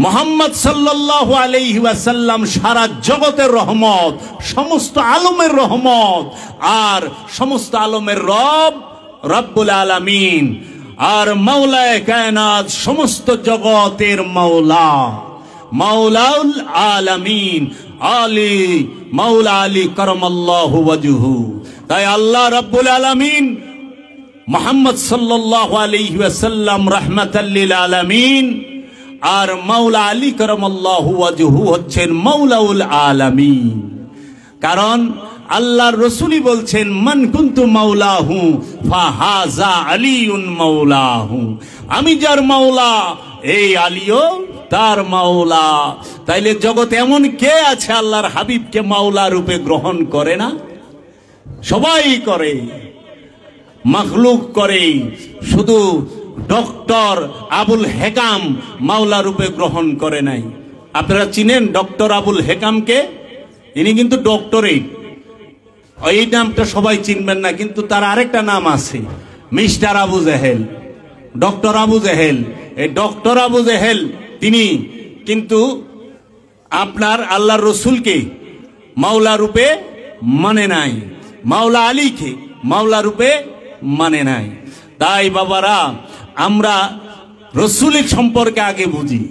মুহাম্মদ সাল্লাল্লাহু আলাইহি ওয়াসাল্লাম সারা জগতের রহমত, সমস্ত আলমের রহমত, আর সমস্ত আলমের রব রব্বুল আলামিন, আর মাওলায়ে কায়নাত সমস্ত জগতের মাওলা, মাওলাউল আলামিন, আলী মাওলা আলী কারামাল্লাহু ওয়াজহু। তাই আল্লাহ রব্বুল আলামিন মুহাম্মদ সাল্লাল্লাহু আলাইহি ওয়াসাল্লাম রাহমাতাল লিল আলামিন, আর মাওলা আলী কারামাল্লাহু ওয়াজহু হচ্ছেন মাওলাউল আলামিন। কারণ আল্লাহর রসুলই বলছেন মান কুনতু মাওলাহু ফাহাজা আলিউন মাওলাহু, আমি যার মাওলা এই আলীও তার মাওলা। তাইলে জগতে এমন কে আছে আল্লাহর হাবিবকে মাওলা রূপে গ্রহণ করে না? সবাই করে, মাখলুক করে, শুধু ডক্টর আবুল হেকাম মাওলা রূপে গ্রহণ করে নাই। আপনারা চিনেন ডক্টর আবুল হেকামকে? ইনি কিন্তু ডক্টরেট, এই নামটা সবাই চিনবেন না, কিন্তু তার আরেকটা নাম আছে, মিস্টার আবু জেহেল, ডক্টর আবু জেহেল। এই ডক্টর আবু জেহেল তিনি কিন্তু আপনার আল্লাহর রসুলকে মাওলা রূপে মানে নাই, মাওলা আলীকে মাওলা রূপে মানে নাই। তাই বাবারা, আমরা রসুলের সম্পর্কে আগে বুঝি।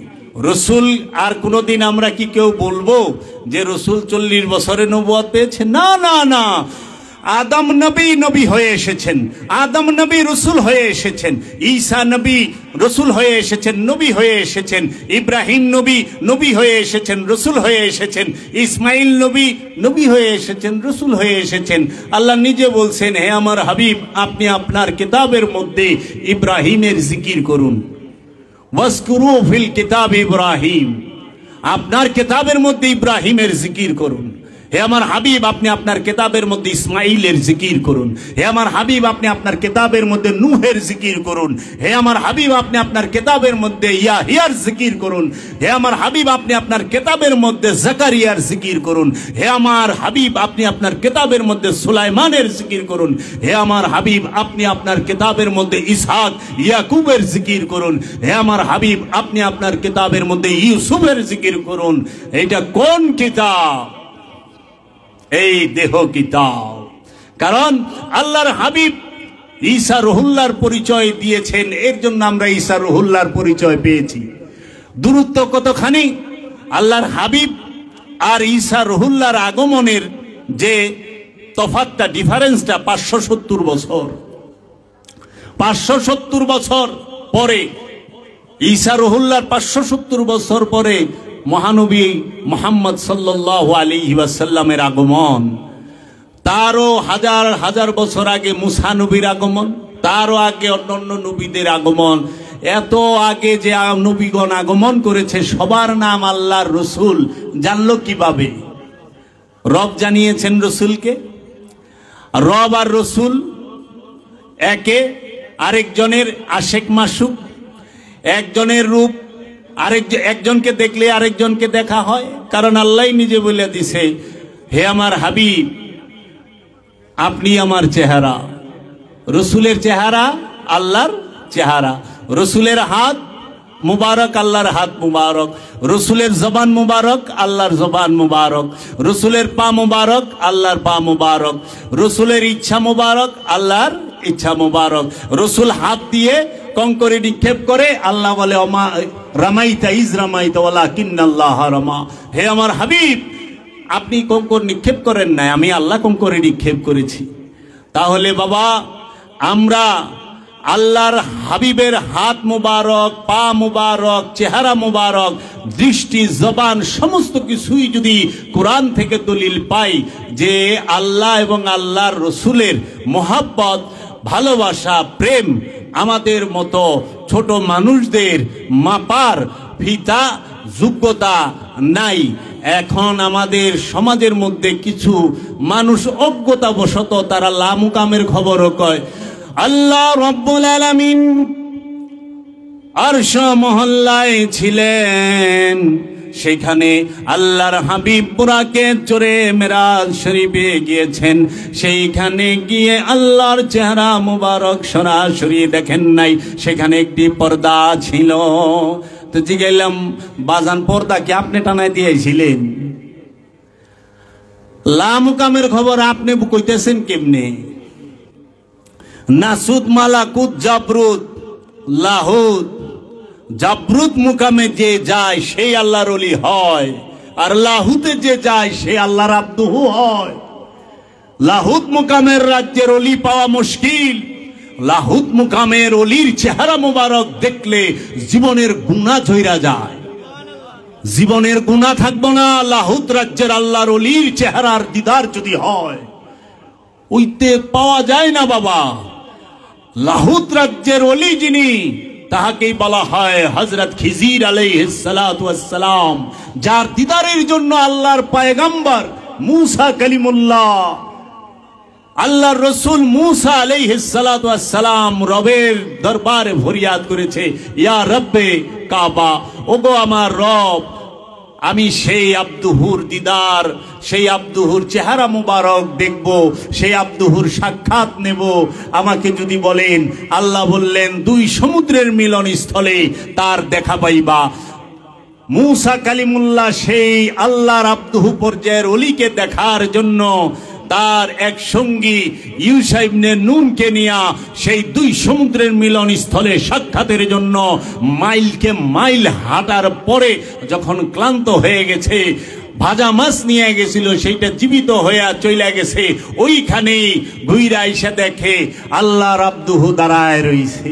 রসুল আর কোনোদিন আমরা কি কেউ বলবো যে রসুল 40 বছরে নবুয়ত পেয়েছে? না না না, আদম নবী নবী হয়ে এসেছেন, আদম নবী রসুল হয়ে এসেছেন, ঈসা নবী রসুল হয়ে এসেছেন, নবী হয়ে এসেছেন, ইব্রাহিম নবী নবী হয়ে এসেছেন, রসুল হয়ে এসেছেন, ইসমাইল নবী নবী হয়ে এসেছেন, রসুল হয়ে এসেছেন। আল্লাহ নিজে বলছেন, হে আমার হাবিব, আপনি আপনার কিতাবের মধ্যে ইব্রাহিমের জিকির করুন, ওয়াজকুরু ফিল কিতাব ইব্রাহিম, আপনার কিতাবের মধ্যে ইব্রাহিমের জিকির করুন। হে আমার হাবিব, আপনি আপনার কিতাবের মধ্যে ইসমাইলের জিকির করুন। হে আমার হাবিব, আপনি আপনার কিতাবের মধ্যে নূহের জিকির করুন। হে আমার হাবিব, আপনি আপনার কিতাবের মধ্যে ইয়াহিয়ার জিকির করুন। হে আমার হাবিব, আপনি আপনার কিতাবের মধ্যে জাকারিয়ার জিকির করুন। হে আমার হাবিব, আপনি আপনার কিতাবের মধ্যে সুলাইমানের জিকির করুন। হে আমার হাবিব, আপনি আপনার কিতাবের মধ্যে ইসহাক ইয়াকুবের জিকির করুন। হে আমার হাবিব, আপনি আপনার কিতাবের মধ্যে ইউসুফের জিকির করুন। এইটা কোন কিতাব? এই দেহ কিতাব। কারণ আল্লাহর হাবিব ঈসা রুহুল্লাহর পরিচয় দিয়েছেন, এর জন্য আমরা ঈসা রুহুল্লাহর পরিচয় পেয়েছি। দূরত্ব কতখানি! আল্লাহর হাবিব আর ঈসা রুহুল্লাহর আগমনের যে তফাৎটা, ডিফারেন্সটা 570 বছর। 570 বছর পরে, ঈসা রুহুল্লাহর 570 বছর পরে মহানবী মুহাম্মদ সাল্লাল্লাহু আলাইহি ওয়াসাল্লামের আগমন। তারও হাজার হাজার বছর আগে মুসা নবীর আগমন, তারও আগে অন্যান্য নবীদের আগমন। এত আগে যে নবীগণ আগমন করেছে, সবার নাম আল্লাহর রসুল জানলো কিভাবে? রব জানিয়েছেন রসুলকে। রব আর রসুল একে আরেকজনের আশেক মাসুক, একজনের রূপ একজনকে দেখলে আরেকজনকে দেখা হয়। কারণ আল্লাহ নিজে বলে দিছে, হে আমার হাবিব, আপনি আমার চেহারা। রসুলের চেহারা আল্লাহর চেহারা, রসুলের হাত মুবারক আল্লাহর হাত মুবারক, রসুলের জবান মুবারক আল্লাহর জবান মুবারক, রসুলের পা মুবারক আল্লাহর পা মুবারক, রসুলের ইচ্ছা মুবারক আল্লাহর ইচ্ছা মুবারক। রসুল হাত দিয়ে কঙ্করে নিক্ষেপ করে, আল্লাহ বলে ওমা রামাইতা ইজ রামাইতা ওয়ালাকিন্নাল্লাহ রামা। হে আমার হাবিব, আপনি কঙ্কর নিক্ষেপ করেন নাই, আমি আল্লাহ কঙ্করে নিক্ষেপ করেছি। তাহলে বাবা, আমরা আল্লাহর হাবিবের হাত মুবারক, পা মুবারক, চেহারা মুবারক, দৃষ্টি, জবান সমস্ত কিছুই যদি কোরআন থেকে দলিল পাই যে আল্লাহ এবং আল্লাহর রসুলের মোহাব্বত, ভালোবাসা, প্রেম আমাদের মতো ছোট মানুষদের মাপার ফিতা যোগ্যতা নাই। এখন আমাদের সমাজের মধ্যে কিছু মানুষ অজ্ঞতাবশত তারা লামুকামের খবরও কয়। আল্লাহ রব্বুল আলামিন আরশ মহল্লায় ছিলেন, সেখানে আল্লাহর হাবিব বুরাকে চড়ে মেরাজ শরীফে গিয়েছেন। সেইখানে গিয়ে আল্লাহর চেহারা মুবারক সরাসরি দেখেন নাই, সেখানে একটি পর্দা ছিল। তো জিজ্ঞাইলাম, বাজান পর্দা কি আপনি টানায় দিয়েছিলেন? লামুকামের খবর আপনি কইতেছেন কেমনে? নাসুদ, মালাকুত, জাবরুত, লাহুত, জাবরুত মুকামে যে যায় সেই আল্লাহর ওলি হয়, আর লাহুতে যে যায় সে আল্লাহর আব্দুহু হয়। লাহুত মুকামের রাজ্যের ওলি পাওয়া মুশকিল। লাহুত মুকামের ওলির চেহারা মুবারক দেখলে জীবনের গুনাহ ঝইরা যায়, জীবনের গুনাহ থাকবো না। লাহুত রাজ্যের আল্লাহর ওলির চেহারার দিদার যদি হয়, ওইতে পাওয়া যায় না বাবা। লাহুত রাজ্যের ওলি যিনি, তাহাকেই বলা হয় হযরত খিজির আলাইহিস সালাতু ওয়াস সালাম, যার দিদারের জন্য আল্লাহর পয়গম্বর মুসা কালিমুল্লাহ, আল্লাহর রসুল মুসা আলাইহিস সালাতু ওয়াস সালাম রবের দরবারে ফরিয়াদ করেছে, ইয়া রব্বে কাবা, ওগো আমার রব, আমি সেই আব্দুহুর দিদার, সেই আব্দুহুর চেহারা মুবারক দেখব, সেই আব্দুহুর সাক্ষাৎ নেব, আমাকে যদি বলেন। আল্লাহ বললেন, দুই সমুদ্রের মিলন স্থলে তার দেখা পাইবা। মুসা কালিমুল্লাহ সেই আল্লাহর আব্দুহু পর্যায়ের ওলিকে দেখার জন্য তার এক সঙ্গী ইউসা ইবনে নুনকে নিয়া সেই দুই সমুদ্রের মিলন স্থলে সাক্ষাতের জন্য মাইলকে মাইল হাঁটার পরে যখন ক্লান্ত হয়ে গেছে, ভাজা মাছ নিয়ে গেছিল, সেইটা জীবিত হয়ে চলে গেছে, ওইখানেই ঘুইরা এসে দেখে আল্লাহর আব্দুহু দাঁড়ায় রইছে।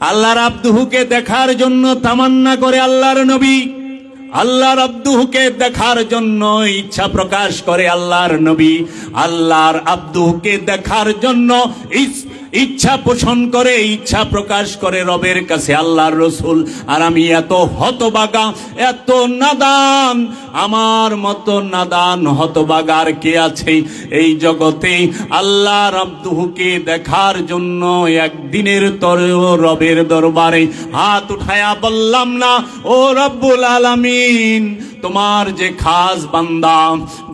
আল্লাহর আব্দুহুকে দেখার জন্য তামান্না করে আল্লাহর নবী, আল্লাহর আব্দুহুকে দেখার জন্য ইচ্ছা প্রকাশ করে আল্লাহর নবী, আল্লাহর আব্দুহুকে দেখার জন্য ইচ্ছা পোষণ করে, ইচ্ছা প্রকাশ করে রবের কাছে আল্লাহর রসুল। আর আমি এত হতবাগা, এত নাদান, আমার মতো নাদান হতবাগার কে আছে এই জগতে? আল্লাহর আব্দুহুকে দেখার জন্য একদিনের তরেও রবের দরবারে হাত উঠায়া বললাম না, ও রব্বুল আলামিন, তোমার যে খাস বান্দা,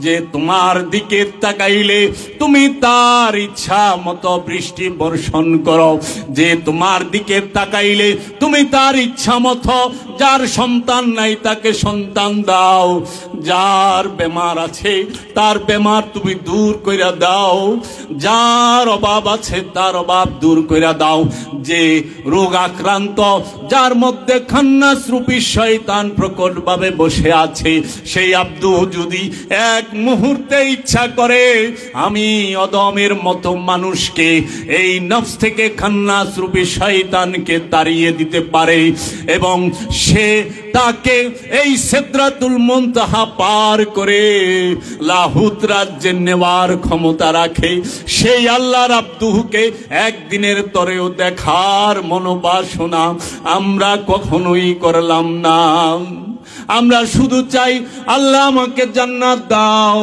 যে তোমার দিকে তাকাইলে তুমি তার ইচ্ছা মতো বৃষ্টি বর্ষণ করো, যে তোমার দিকে তাকাইলে তুমি তার ইচ্ছা মতো, যার সন্তান নাই তাকে সন্তান দাও, যার বেমার আছে তার বেমার তুমি দূর কইরা দাও, যার অভাব আছে তার অভাব দূর কইরা দাও। যে রোগ আক্রান্ত, যার মধ্যে খান্নাস রূপী শয়তান প্রকটভাবে বসে আছে, সেই আব্দু যদি এক মুহূর্তে ইচ্ছা করে আমি অদমের মতো মানুষকে এই নফস থেকে খান্নাস রূপী শয়তানকে তাড়িয়ে দিতে পারে এবং সে তাকে এই সিদরাতুল মুনতাহা পার করে লাহুত রাজ্যে নেওয়ার ক্ষমতা রাখে, সেই আল্লাহর আব্দুকে একদিনের তরেও দেখার মনোবাসনা আমরা কখনোই করলাম না। আমরা শুধু চাই আল্লাহ আমাকে জান্নাত দাও,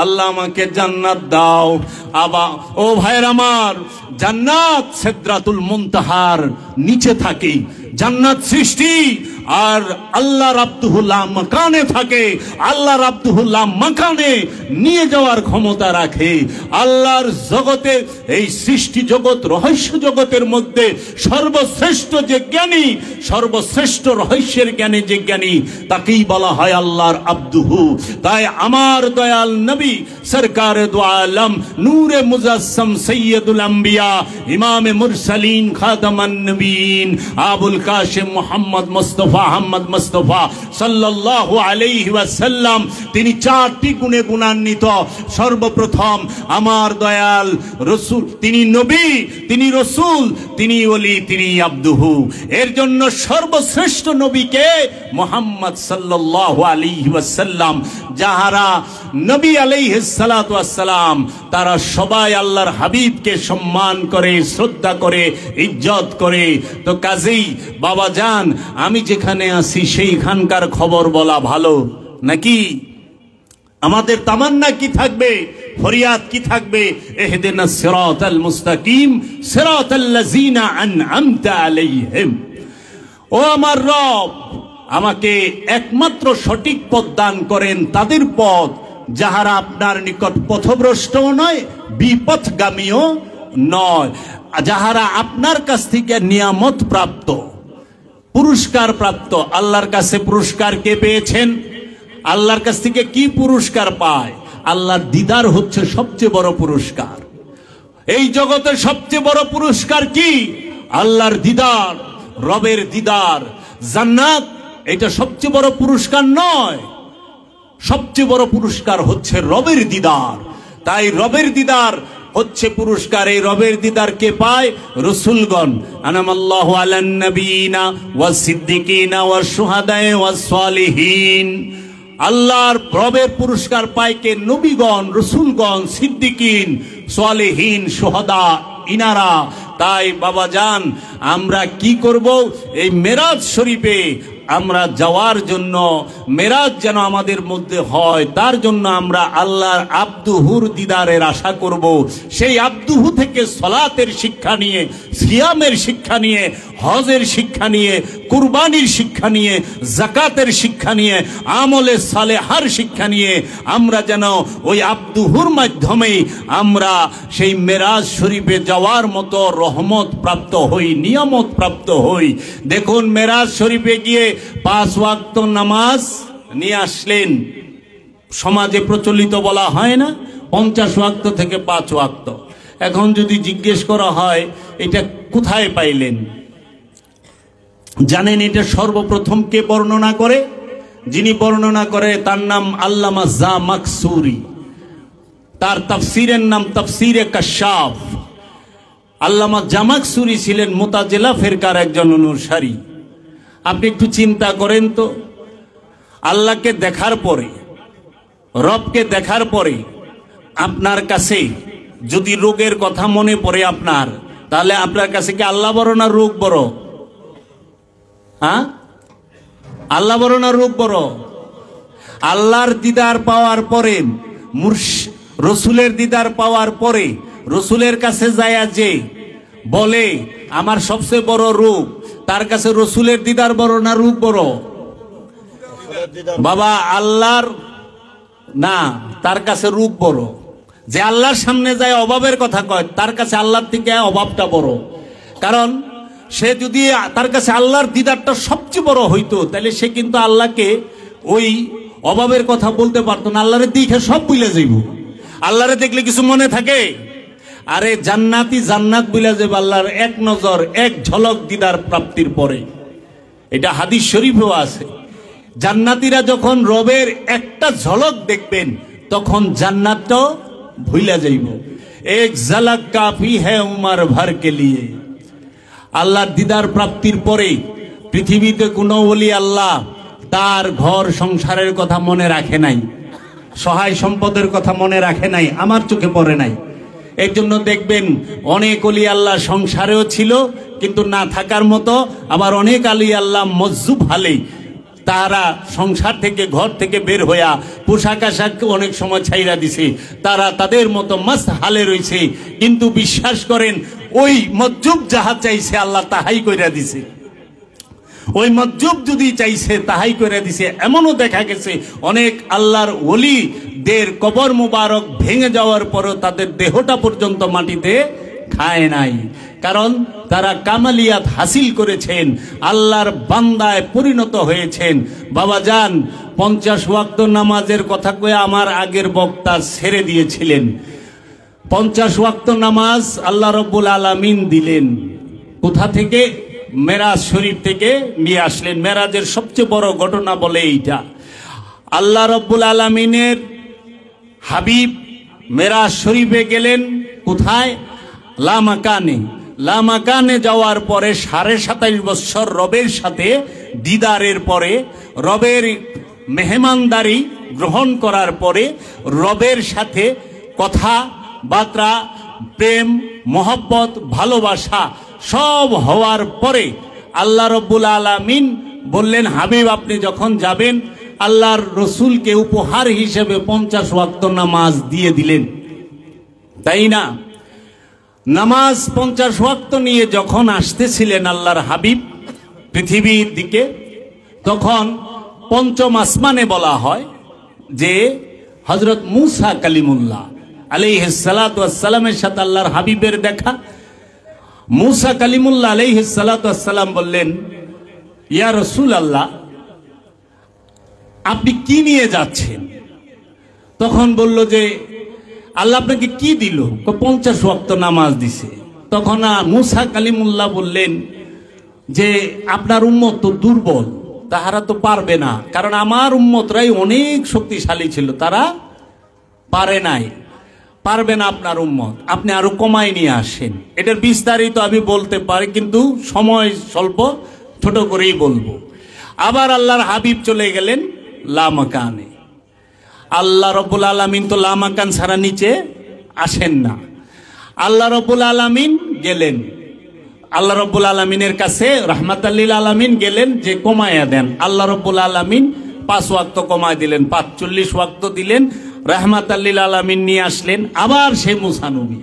আল্লাহ আমাকে জান্নাত দাও। আবা ও ভাইয়ের আমার, জান্নাত সিদরাতুল মুনতাহার নিচে থাকে, জান্নাত সৃষ্টি আর আল্লাহর আব্দুল্লাহ মাকানে থাকে, আল্লাহর আব্দুল্লাহ মাকানে নিয়ে যাওয়ার ক্ষমতা রাখে। আল্লাহর জগতে, এই সৃষ্টি জগৎ রহস্য জগতের মধ্যে সর্বশ্রেষ্ঠ যে জ্ঞানী, সর্বশ্রেষ্ঠ রহস্যের জ্ঞানী যে জ্ঞানী, তাকেই বলা হয় আল্লাহর আব্দুহু। তাই আমার দয়াল নবী সরকারে দু আলম নূরে মুজাসসাম সৈয়দুল আম্বিয়া ইমামে মুরসালিন খাতামান নবীন আবুল কাশেম মুহাম্মদ মুস্তাফা আহমদ মুস্তাফা সাল্লাল্লাহু আলাইহি ওয়াসাল্লাম, তিনি চারটি গুণে গুণান্বিত। সর্বপ্রথম আমার দয়াল রসুল, তিনি নবী, তিনি রসুল, তিনি ওলি, তিনি আব্দুহু। এর জন্য সর্বশ্রেষ্ঠ নবীকে মুহাম্মদ সাল্লাল্লাহু আলাইহি ওয়াসাল্লাম। যাহারা নবী আলাইহিস সালাতু ওয়াস সালাম, তারা সবাই আল্লাহর হাবিবকে সম্মান করে, শ্রদ্ধা করে, ইজ্জত করে। তো কাজেই বাবা জান, আমি যেখানে আছি সেইখানকার খবর বলা ভালো নাকি? আমাদের তামান্না কি থাকবে, ফরিয়াদ কি থাকবে? ইহদিনাস সিরাতাল মুস্তাকিম সিরাতাল্লাযিনা আন'আমতা আলাইহিম। ও আমার রব, আমাকে একমাত্র সঠিক পথ দান করেন, তাদের পথ যাহারা আপনার নিকট পথভ্রষ্টও নয়, বিপথগামীও নয়, যাহারা আপনার কাছ থেকে নিয়ামত প্রাপ্ত, পুরস্কার প্রাপ্ত। আল্লাহর কাছে পুরস্কার কে পেয়েছেন? আল্লাহর কাছ থেকে কি পুরস্কার পায়? আল্লাহর দিদার হচ্ছে সবচেয়ে বড় পুরস্কার। এই জগতের সবচেয়ে বড় পুরস্কার কি? আল্লাহর দিদার, রবের দিদার। জান্নাত এটা সবচেয়ে বড় পুরস্কার নয়, সবচেয়ে বড় পুরস্কার হচ্ছে রবের দিদার। তাই রবের দিদার হচ্ছে পুরস্কার। এই রবের দিদার কে পায়? রসুলগণ। আনামাল্লাহু আলান নবিয়িনা ওয়াস সিদ্দিকিনা ওয়াস শুহাদায়ে ওয়াস সালিহিন। আল্লাহর রবের পুরস্কার পায় কে? নবীগণ, রসুলগণ, সিদ্দিকিন, সালিহিন, শুহাদা, ইনারা। তাই বাবা জান, আমরা কি করব? এই মেরাজ শরীফে আমরা যাওয়ার জন্য, মেরাজ যেন আমাদের মধ্যে হয়, তার জন্য আমরা আল্লাহর আব্দুহুর দিদারের আশা করব। সেই আব্দুহু থেকে সলাতের শিক্ষা নিয়ে, সিয়ামের শিক্ষা নিয়ে, হজের শিক্ষা নিয়ে, কুরবানির শিক্ষা নিয়ে, যাকাতের শিক্ষা নিয়ে, আমলে সালেহার শিক্ষা নিয়ে আমরা যেন ওই আব্দুহুর মাধ্যমেই আমরা সেই মেরাজ শরীফে যাওয়ার মতো রহমত প্রাপ্ত হই, নিয়ামত প্রাপ্ত হই। দেখুন, মেরাজ শরীফে গিয়ে 5 ওয়াক্ত নামাজ নিয়ে আসলেন। সমাজে প্রচলিত বলা হয় না 50 ওয়াক্ত থেকে 5 ওয়াক্ত। এখন যদি জিজ্ঞেস করা হয় এটা কোথায় পাইলেন, জানেন এটা সর্বপ্রথম কে বর্ণনা করে? যিনি বর্ণনা করে তার নাম আল্লামা জামাখশুরি। তার তাফসিরের নাম তাফসিরে কাশাফ। আল্লামা জামাখশুরি ছিলেন মুতাজিলা ফিরকার একজন অনুসারী। আপনি একটু চিন্তা করেন তো, আল্লাহকে দেখার পরে, রবকে দেখার পরে আপনার কাছে যদি রোগের কথা মনে পড়ে আপনার, তাহলে আপনার কাছে কি আল্লাহ বড় না রোগ বড়? হ্যাঁ, আল্লাহ বড় না রোগ বড়? আল্লাহর দিদার পাওয়ার পরে, রসুলের দিদার পাওয়ার পরে রসুলের কাছে যায় যে বলে আমার সবচেয়ে বড় রোগ, তার কাছে রসুলের দিদার বড় না রোগ বড়? বাবা, আল্লাহর না, তার কাছে রোগ বড়। যে আল্লাহর সামনে যায় অভাবের কথা কয়, তার কাছে আল্লাহর থেকে অভাবটা বড়। কারণ সে যদি তার কাছে আল্লাহর দিদারটা সবচেয়ে বড় হইতো, তাহলে সে কিন্তু আল্লাহকে ওই অভাবের কথা বলতে পারতো না, আল্লাহরে দেখে সব ভুলে যাইব। আল্লাহরে দেখলে কিছু মনে থাকে? আরে জান্নাতি জান্নাত ভুলে যাবে আল্লাহর এক নজর এক ঝলক দিদার প্রাপ্তির পরে। এটা হাদিস শরীফেও আছে, জান্নাতীরা যখন রবের একটা ঝলক দেখবেন তখন জান্নাতটাও ভুলে যাইব। এক ঝলক কাফি হ্যায় উমর ভর কে লিয়ে। আল্লাহর দিদার প্রাপ্তির পরে পৃথিবীতে কোনো ওলি আল্লাহ তার ঘর সংসারের কথা মনে রাখে নাই, সহায় সম্পদের কথা মনে রাখে নাই, আমার চোখে পড়ে নাই। এর জন্য দেখবেন অনেক ওলি আল্লাহ সংসারেও ছিল কিন্তু না থাকার মতো, আবার অনেক আলী আল্লাহ মজ্জুব হালে তারা সংসার থেকে ঘর থেকে বের হইয়া পোশাক আশাক অনেক সময় ছাইরা দিছে, তারা তাদের মতো মস্ত হালে রয়েছে। কিন্তু বিশ্বাস করেন ওই মজ্জুব যাহা চাইছে আল্লাহ তাহাই কইরা দিছে, ওই মজ্জুব যদি চাইছে তাহাই করে দিছে। এমনও দেখা গেছে অনেক আল্লাহর ওলিদের কবর মুবারক ভেঙে যাওয়ার পরও তাদের দেহটা পর্যন্ত মাটিতে খায় নাই, কারণ তারা কামালিয়াত হাসিল করেছেন, আল্লাহর বান্দায় পরিণত হয়েছেন। বাবাজান 50 ওয়াক্ত নামাজের কথা কয়ে আমার আগের বক্তা ছেড়ে দিয়েছিলেন। 50 ওয়াক্ত নামাজ আল্লাহ রব্বুল আলামিন দিলেন কোথা থেকে? মেরাজ শরীফ থেকে নিয়ে আসলেন। মেরাজের সবচেয়ে বড় ঘটনা বলে এইটা, আল্লাহ রব্বুল আলামিনের হাবিব মেরাজ শরীফে গেলেন। কোথায়? লামাকানে। লামাকানে যাওয়ার পরে 27.5 বছর রবের সাথে দিদারের পরে, রবের মেহমানদারি গ্রহণ করার পরে, রবের সাথে কথা বার্তা, প্রেম মহব্বত ভালোবাসা সব হওয়ার পরে আল্লাহ রব্বুল আলামিন বললেন, হাবিব আপনি যখন যাবেন, আল্লাহর রসুলকে উপহার হিসেবে 50 ওয়াক্ত নামাজ দিয়ে দিলেন, তাই না? নামাজ 50 ওয়াক্ত নিয়ে যখন আসতেছিলেন আল্লাহর হাবিব পৃথিবীর দিকে, তখন পঞ্চম আসমানে বলা হয় যে হযরত মূসা কালিমুল্লাহ আলাইহিস সালাতু ওয়াস সালামের সাথে আল্লাহর হাবিবের দেখা। মূসা কালিমুল্লাহ আলাইহিস সালাতু ওয়াস সালাম বললেন, ইয়া রাসূলুল্লাহ আপনি কি নিয়ে যাচ্ছেন? তখন বলল যে আল্লাহ আপনাকে কি দিল? 50 ওয়াক্ত নামাজ দিছে। তখন মূসা কালিমুল্লাহ বললেন যে আপনার উম্মত তো দুর্বল, তাহারা তো পারবে না, কারণ আমার উম্মতরাই অনেক শক্তিশালী ছিল, তারা পারে নাই, পারবে না আপনার উম্মত, আপনি আরো কমাই নিয়ে আসেন। এটার বিস্তারিত আমি বলতে পারি কিন্তু সময় স্বল্প, ছোট করেই বলবো। আবার আল্লাহর হাবিব চলে গেলেন লামাকানে। আল্লাহ রব্বুল আলামিন তো লামাকান ছাড়া নিচে আসেন না। আল্লাহ রব্বুল আলামিন গেলেন, আল্লাহ রব্বুল আলামিনের কাছে রাহমাতাল লিল আলামিন গেলেন যে কমায়া দেন। আল্লাহ রব্বুল আলামিন 5 ওয়াক্ত কমায় দিলেন, 45 ওয়াক্ত দিলেন। রাহমাতাল লিল আলামিন নিয়ে আসলেন আবার সেই মূসা নবী।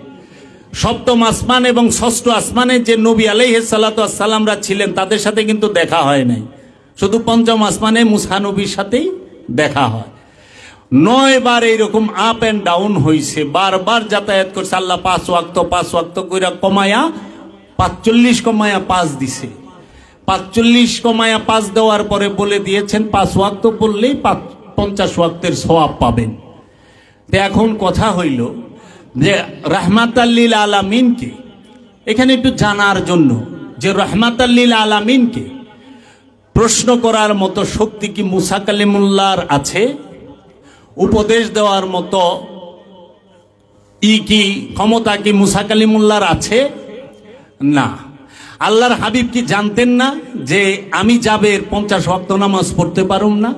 সপ্তম আসমান এবং ষষ্ঠ আসমানে যে নবী আলাইহিস সালাতু ওয়াস সালামরা ছিলেন তাদের সাথে কিন্তু দেখা হয় নাই, শুধু পঞ্চম আসমানে মূসা নবীর সাথেই দেখা হয়। 9 বার এইরকম আপ এন্ড ডাউন হয়েছে, বারবার যাতায়াত করছে। আল্লাহ 5 ওয়াক্ত কইরা কমায়া 45 কমায়া 5 দিছে। 45 কমায়া 5 দেওয়ার পরে বলে দিয়েছেন 5 ওয়াক্ত পড়লেই 50 ওয়াক্তের সওয়াব পাবেন। তো এখন কথা হইল যে রাহমাতাল লিল আলামিনকে এখানে একটু জানার জন্য যে রাহমাতাল লিল আলামিনকে প্রশ্ন করার মতো শক্তি কি মূসা কালিমুল্লাহর আছে? উপদেশ দেওয়ার মতো কি ক্ষমতা কি মূসা কালিমুল্লাহর আছে? না। আল্লাহর হাবিব কি জানতেন না যে আমি জাবের 50 ওয়াক্ত নামাজ পড়তে পারুম না?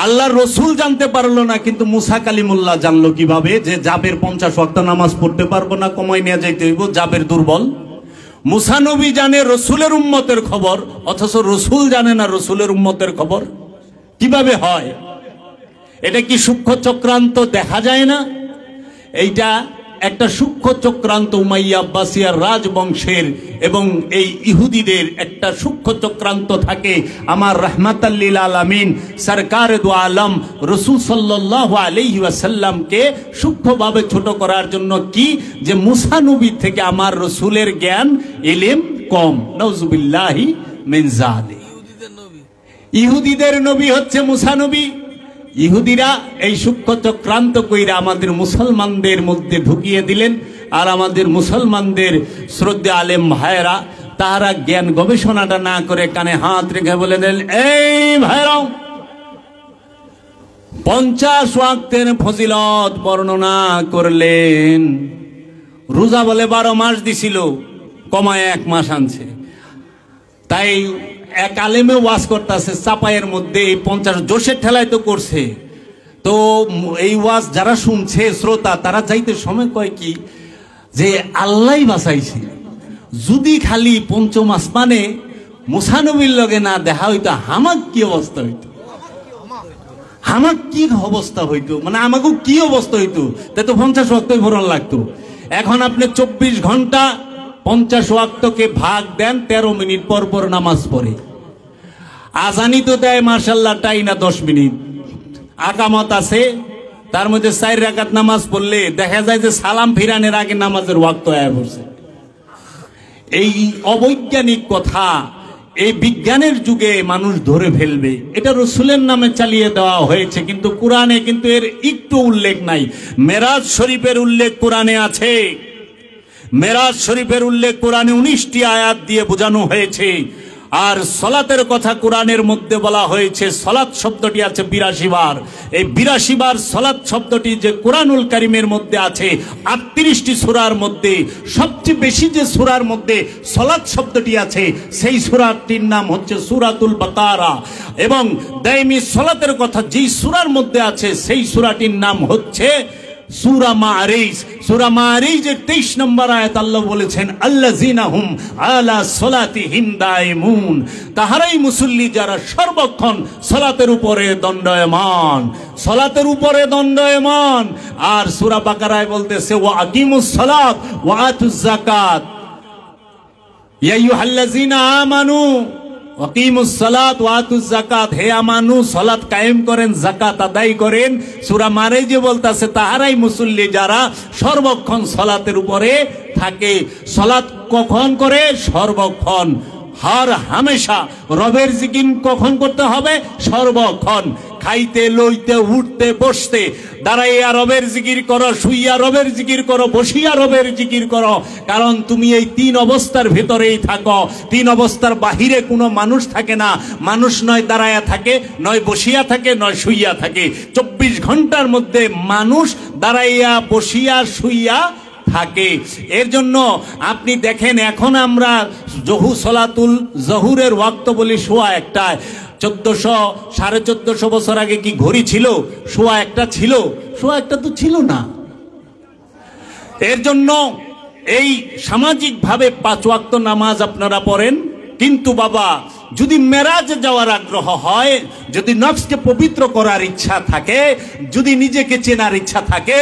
আল্লাহর রসুল জানতে পারলো না, কিন্তু মূসা কালিমুল্লাহ জানলো কিভাবে যে জাবের 50 ওয়াক্ত নামাজ পড়তে পারবো না, কমাই নিয়ে যাইতে হইব, জাবের দুর্বল। মূসা নবী জানে রসুলের উম্মতের খবর, অথচ রসুল জানে না রসুলের উম্মতের খবর। কিভাবে হয়? এটা কি সূক্ষ্ম চক্রান্ত দেখা যায় না? এইটা একটা সূক্ষ্ম চক্রান্ত উমাইয়া আব্বাসিয়ার রাজবংশের এবং এই ইহুদিদের একটা সূক্ষ্ম চক্রান্ত থাকে। আমার রাহমাতাল লিল আলামিন সরকার দু আলম রাসূল সাল্লাল্লাহু আলাইহি ওয়াসাল্লামকে সূক্ষ্মভাবে ছোট করার জন্য কি যে মূসা নবী থেকে আমার রসুলের জ্ঞান ইলম কম। নাউজুবিল্লাহি মিন যালিক। ইহুদিদের নবী হচ্ছে মুসা নবী। ইহুদিরা এই সূক্ষ্ম চক্রান্ত কইরা আমাদের মুসলমানদের মধ্যে ঢুকিয়ে দিলেন। আর আমাদের মুসলমানদের শ্রদ্ধা আলেম ভাইরা তারা জ্ঞান গবেষণাটা না করে কানে হাত রেখে বলে দিলেন, এই ভাইরাও 50 ওয়াক্তের ফজিলত বর্ণনা করলেন। রোজা বলে 12 মাস দিছিল, কমায় 1 মাস আনছে। তাই এক আলেমে ওয়াজ করতেছে চাপাইয়ের মধ্যে 50 জোশের ঠেলায় তো করছে। তো এই ওয়াজ যারা শুনছে শ্রোতা তারা যাইতে সময় কয় কি যে আল্লাহ বাঁচাইছে, যদি খালি পঞ্চম আসমানে মুসা নবীর লগে না দেখা হইতো হামাক কি অবস্থা হইতো, হামাক কি অবস্থা হইতো, মানে আমাকেও কি অবস্থা হইতো। তাই তো 50 ওয়াক্ত ভরণ লাগতো। এখন আপনি 24 ঘন্টা 50 ওয়াক্তকে ভাগ দেন, 13 মিনিট পর পর নামাজ পড়ে। আজানি তো দেয় মাশাআল্লাহ টাই না 10 মিনিট। আকামত আছে, তার মধ্যে 4 রাকাত নামাজ পড়লে দেখা যায় যে সালাম ফিরানের আগে নামাজের ওয়াক্ত আয়া পড়ছে। এই অবৈজ্ঞানিক কথা এই বিজ্ঞানের যুগে মানুষ ধরে ফেলবে, এটা রাসূলের নামে চালিয়ে দেওয়া হয়েছে, কিন্তু কোরআনে কিন্তু এর একটু উল্লেখ নাই। মেরাজ শরীফের উল্লেখ কোরআনে আছে। মেরাজ শরীফের উল্লেখ কোরআনে 19টি আয়াত দিয়ে বোঝানো হয়েছে। আর সলাতের কথা কোরআনের মধ্যে বলা হয়েছে, সলাত শব্দটি আছে 82 বার। এই 82 বার সলাত শব্দটি যে কোরআনুল কারীমের মধ্যে আছে 38টি সূরার মধ্যে, সবচেয়ে বেশি যে সূরার মধ্যে সলাত শব্দটি আছে সেই সূরাটির নাম হচ্ছে সূরাতুল বাকারা। এবং দাইমি সলাতের কথা যেই সূরার মধ্যে আছে সেই সূরাটির নাম হচ্ছে সূরা মাআরিজ। সূরা মাআরিজের 23 নম্বর আয়াত আল্লাহ বলেছেন, আল্লাযিনা হুম আলা সলাতিহিম দাইমুন, তাহারাই মুসল্লি যারা সর্বক্ষণ সালাতের উপরে দণ্ডায়মান, সালাতের উপরে দণ্ডায়মান। আর সূরা বাকারায় বলতেছে, ওয়া আকিমুস সালাত ওয়া আতুজ যাকাত, ইয়া আইয়ুহাল্লাযিনা আমানু ওয়াকিমুস সালাত ওয়া আতুজ যাকাত, হে আমানু সালাত কায়েম করেন, যাকাত আদায় করেন। সূরা মাআরিজে বলতাছে তাহারাই মুসল্লি যারা সর্বক্ষণ সালাতের উপরে থাকে। সালাত কখন করে? সর্বক্ষণ, হর হামেশা। রবের জিকির কখন করতে হবে? সর্বক্ষণ। খাইতে লইতে উঠতে বসতে দাঁড়াইয়া রবের জিকির করো, শুইয়া রবের জিকির করো, বসিয়া রবের জিকির করো। কারণ তুমি এই 3 অবস্থার ভিতরেই থাকো। 3 অবস্থার বাহিরে কোনো মানুষ থাকে না। মানুষ নয় দাঁড়াইয়া থাকে, নয় বসিয়া থাকে, নয় শুইয়া থাকে। 24 ঘন্টার মধ্যে মানুষ দাঁড়াইয়া বসিয়া শুইয়া থাকে। এর জন্য আপনি দেখেন এখন আমরা সলাতুল জহুরের ওয়াক্ত বলি 1:15। 1400-1450 বছর আগে কি ঘড়ি ছিল? 1:15 ছিল? 1:15 তো ছিল না। এর জন্য এই সামাজিকভাবে 5 ওয়াক্ত নামাজ আপনারা পড়েন, কিন্তু বাবা যদি মেরাজে যাওয়ার আগ্রহ হয়, যদি নফসকে পবিত্র করার ইচ্ছা থাকে, যদি নিজেকে চেনার ইচ্ছা থাকে,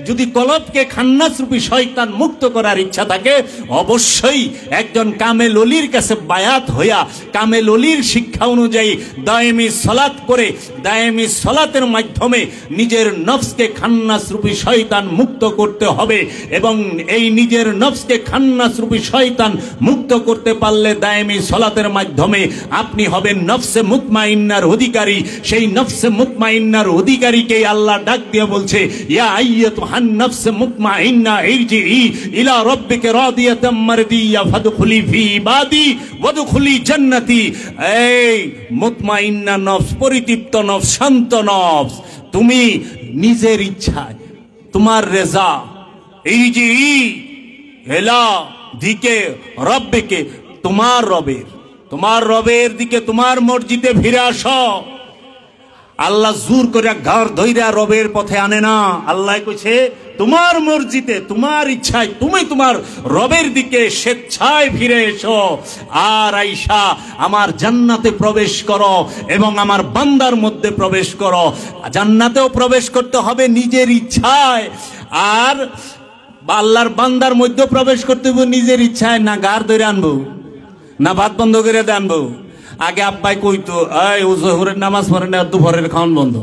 যদি কলবকে খান্নাস রূপী শয়তান মুক্ত করার ইচ্ছা থাকে, অবশ্যই একজন কামেল ওলির কাছে বায়াত হইয়া কামেল ওলির শিক্ষা অনুযায়ী দায়েমি সালাত করে দায়েমি সালাতের মাধ্যমে নিজের নফসকে খান্নাস রূপী শয়তান মুক্ত করতে হবে। এবং এই নিজের নফসকে খান্নাস রূপী শয়তান মুক্ত করতে পারলে দায়েমি সালাতের মাধ্যমে আপনি হবেন নফসে মুতমাইন্নার অধিকারী। সেই নফসে মুতমাইন্নার অধিকারীকে আল্লাহ ডাক দিয়ে বলছে, ইয়া আইয়াতুহান নফসে মুতমাইন্না ইরজিই ইলা রাব্বিকা রাদিয়াতাম মারদিয়া ফাদখুলি ফি ইবাদি ওয়াদখুলি জান্নাতি। এই মুতমাইন্না নফস, পরিতৃপ্ত নফস, শান্ত নফস, তুমি নিজের ইচ্ছায় তোমার রেজা ইরজিই ইলা দিকে রাব্বিকে, তোমার রবের দিকে, তোমার মসজিদে ফিরে আসো। আল্লাহ জোর করে ঘর ধইরা রবের পথে আনে না। আল্লাহ কইছে তোমার মসজিদে, তোমার ইচ্ছায় তুমি তোমার রবের দিকে স্বেচ্ছায় ফিরে এসো। আর আইসা আমার জান্নাতে প্রবেশ করো এবং আমার বান্দার মধ্যে প্রবেশ করো। জান্নাতেও প্রবেশ করতে হবে নিজের ইচ্ছায়, আর আল্লাহর বান্দার মধ্যে প্রবেশ করতে হবে নিজের ইচ্ছায়। না গার ধরে আনবো, না ভাত বন্ধ করে আনবো। আগে আব্বাই কইতো, এই ও জোহরের নামাজ পড়ে না, দুপুরের খাওয়ান বন্ধ।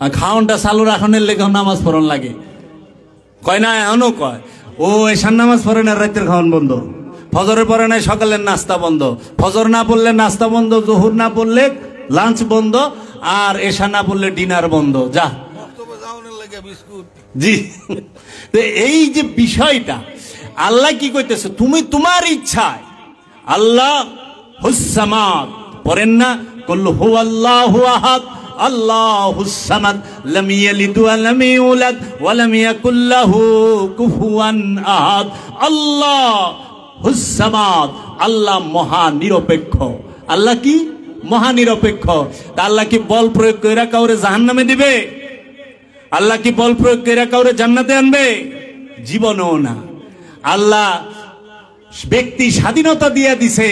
আর খাওয়ানটা চালু রাখনের লেগে নামাজ পড়ন লাগে। কয় না, এখনো কয় ও এশার নামাজ পড়ে না, রাতের খাওয়ান বন্ধ। ফজরের পরে নাই, সকালের নাস্তা বন্ধ। ফজর না পড়লে নাস্তা বন্ধ, জোহর না পড়লে লাঞ্চ বন্ধ, আর এশা না পড়লে ডিনার বন্ধ। যা জি, তো এই যে বিষয়টা আল্লাহ কি কইতেছে, তুমি তোমার ইচ্ছায় আল্লাহ হুস-সামাদ পড়েন না, কুল হুয়াল্লাহু আহাদ আল্লাহুস সামাদ লাম ইয়ালিদ ওয়া লাম ইউলাদ ওয়া লাম ইয়াকুল লাহু কুফুয়ান আহাদ। আল্লাহুস সামাদ, আল্লাহ মহানিরপেক্ষ। আল্লাহ কি মহানিরপেক্ষ। তা আল্লাহ কি বল প্রয়োগ কইরা কাউরে জাহান্নামে দিবে? আল্লাহ কি বল প্রয়োগ কইরা কাউরে জান্নাতে আনবে? জীবনও না। আল্লাহ ব্যক্তি স্বাধীনতা দিয়া দিছে,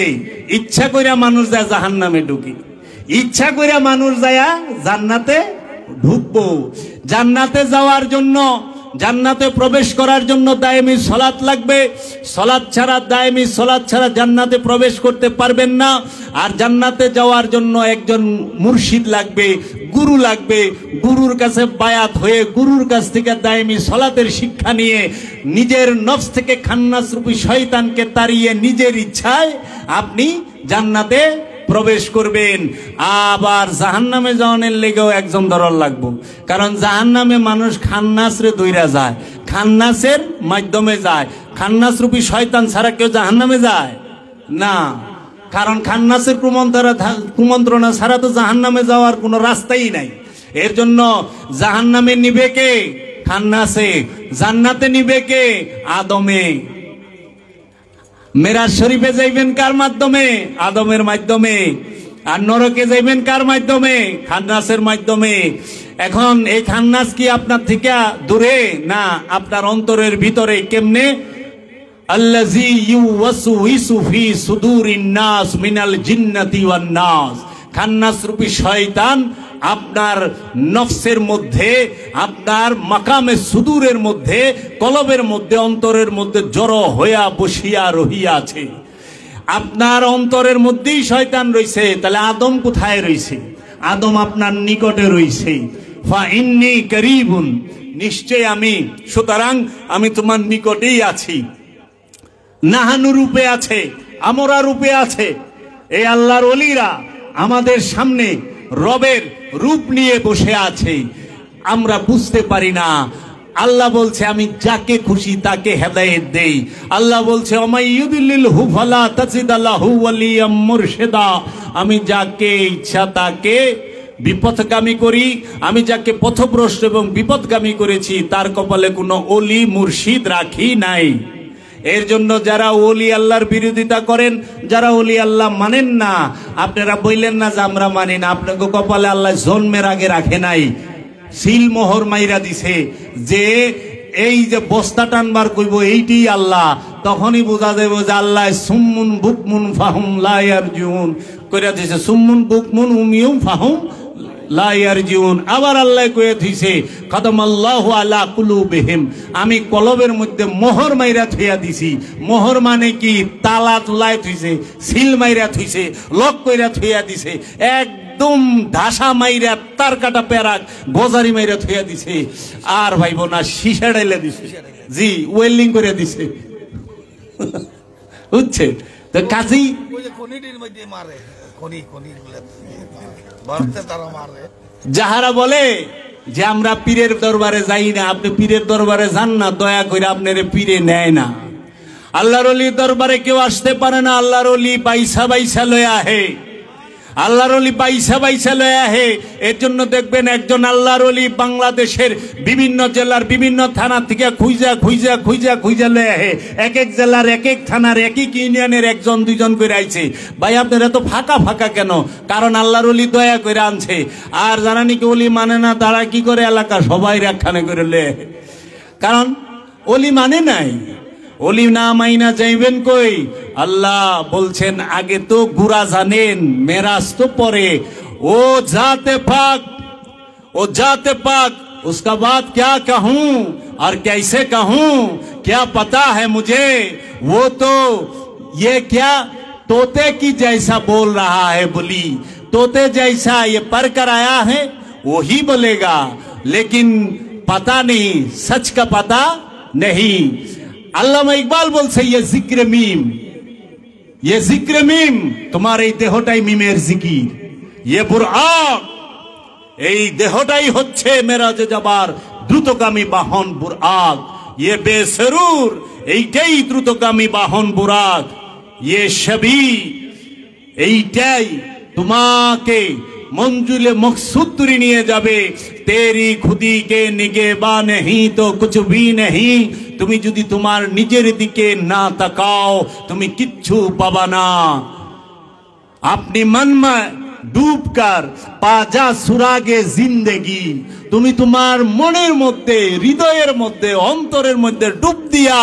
ইচ্ছা কইরা মানুষ যায় জাহান্নামে ঢুকি, ইচ্ছা কইরা মানুষ যায় জান্নাতে ঢুকবো। জান্নাতে যাওয়ার জন্য, জান্নাতে প্রবেশ করার জন্য দায়েমি সালাত লাগবে। সালাত ছাড়া, দায়েমি সালাত ছাড়া জান্নাতে প্রবেশ করতে পারবেন না। আর জান্নাতে যাওয়ার জন্য একজন মুর্শিদ লাগবে, গুরু লাগবে। গুরুর কাছে বায়াত হয়ে, গুরুর কাছ থেকে দায়েমি সালাতের শিক্ষা নিয়ে, নিজের নফস থেকে খান্নাস রূপী শয়তানকে তাড়িয়ে নিজের ইচ্ছায় আপনি জান্নাতে প্রবেশ করবেন। আবার জাহান্নামে যাওয়ার লেগেও একজন দরল লাগবো, কারণ জাহান্নামে মানুষ খান্নাসরে দইরা যায়, খান্নাসের মাধ্যমে যায়। খান্নাস রূপী শয়তান ছাড়া কেউ জাহান্নামে যায় না, কারণ খান্নাসের কুমন্ত্রণা ছাড়া তো জাহান্নামে যাওয়ার কোনো রাস্তাই নাই। এর জন্য জাহান্নামে নিবে কে? খান্নাসে। জান্নাতে নিবে কে? আদমে। মেরাজ শরীফে যাইবেন কার মাধ্যমে? আদমের মাধ্যমে। আর নরকে যাইবেন কার মাধ্যমে? খান্নাসের মাধ্যমে। এখন এই খান্নাস কি আপনার থেকে দূরে? না, আপনার অন্তরের ভিতরে। কেমনে? আল্লাযী ইউওয়াসউইসু ফি সুদুরিন নাস মিনাল জিন্নাতি ওয়ান নাস। খান্নাস রূপী শয়তান আপনার নফসের মধ্যে, আপনার মাকামে সুদূরের মধ্যে, কলবের মধ্যে, অন্তরের মধ্যে জড়ো হইয়া বসিয়া রহিয়াছে। আপনার অন্তরের মধ্যেই শয়তান রইছে। তাহলে আদম কোথায় রইছে? আদম আপনার নিকটে রইছে। ফা ইন্নী করিবুন, নিশ্চয় আমি, সুতরাং আমি তোমার নিকটেই আছি। নাহানু রূপে আছে, আমরা রূপে আছে। এই আল্লাহর ওলিরা আমাদের সামনে রবের রূপ নিয়ে বসে আছে, আমরা বুঝতে পারি না। আল্লাহ বলছে আমি যাকে খুশি তাকে হেদায়েত দেই। আল্লাহ বলছে ওমাইয়ুদিল্লিলহু ফালা তাজিদ লাহু ওয়ালিয়াম মুরশিদা, আমি যাকে ইচ্ছা তাকে বিপথগামী করি। আমি যাকে পথভ্রষ্ট এবং বিপথগামী করেছি তার কপালে কোনো ওলি মুর্শিদ রাখি নাই। এর জন্য যারা ওলি আল্লাহর বিরোধিতা করেন, যারা ওলি আল্লাহ মানেন না, আপনারা বললেন না যে আমরা মানি না। আপনাকে কপালে আল্লাহ জন্মের আগে রাখে নাই, সিল মোহর মাইরা দিছে যে এই যে বস্তা টানবার কইব এইটি আল্লাহ। তখনই বোঝা যাবে যে আল্লাহ সুম্মুন বুকমুন ফাহুম লা ইয়ারজুন কইরা দিছে। সুম্মুন বুকমুন উমিয়ুম ফাহুম লা ইয়ারজুন। আবার আল্লাহ কইয়া দিছে খাতামাল্লাহু আলা কুলুবিহিম, আমি কলবের মধ্যে মোহর মাইরা থইয়া দিছি। মোহর মানে কি? তালা তুলাই থইছে, সিল মাইরা থইছে, লক কইরা থইয়া দিছে, একদম ঢাসা মাইরা তার কাটা প্যারাক গজারি মাইরা থইয়া দিছে। আর ভাইব না, শিশা ডাইলা দিছে, জি ওয়েল্ডিং করে দিছে, বুঝছে তো? কাজী যাহারা বলে যে আমরা পীরের দরবারে যাই না, আপনি পীরের দরবারে যান না, দয়া করে আপনার পীরে নেয় না। আল্লাহর ওলির দরবারে কেউ আসতে পারে না। আল্লাহর ওলি বাইসা বাইসা লয়া হে, আল্লাহর ওলি বাইসা বাইসা লয়া হে। এর জন্য দেখবেন একজন আল্লাহর ওলি বাংলাদেশের বিভিন্ন জেলার বিভিন্ন থানা থেকে খুঁজা খুঁজা খুঁজা খুঁজা লয়া হে। এক এক জেলার এক এক থানার এক এক ইউনিয়নের একজন দুইজন করে আইছে। ভাই আপনার এত ফাঁকা ফাঁকা কেন? কারণ আল্লাহর ওলি দয়া করে আনছে। আর যারা নাকি ওলি মানে না তারা কি করে? এলাকা সবাই একখানে করে লয়ে, কারণ ওলি মানে নাই। ওলি না মাইনা যাইবেন কই? আল্লাহ বলছেন আগে তো গুরা জানেন, মেরাজ তো পরে। ও जाते पाक, ओ जाते पाक, उसका बात क्या कहूं और कैसे कहूं, क्या पता है मुझे। वो तो ये क्या तोते की जैसा बोल रहा है बोली, तोते जैसा ये पढ़ कर आया है वही बोलेगा, लेकिन पता नहीं, सच का पता नहीं। আল্লামা ইকবাল বলছে ये जिक्र मीम, ये जिक्र मीम, তোমার এই দেহটাই মিমের জিকির। ये बुराक, এই দেহটাই হচ্ছে মেরাজে যাবার দ্রুতগামী বাহন বুরাক। ये বেসরুর, এইটাই দ্রুতগামী বাহন বুরাক। ये শবি, এইটাই তোমাকে मंजुले मकसूद নিয়ে যাবে। तेरी खुदी के निगेबा नहीं तो कुछ भी नहीं, তুমি যদি তোমার নিজের দিকে না তাকাও তুমি কিচ্ছু পাবা না। अपनी मन में डूब कर पाजा सुरागे जिंदगी, তুমি তোমার মনের মধ্যে হৃদয়ের মধ্যে অন্তরের মধ্যে ডুব দিয়া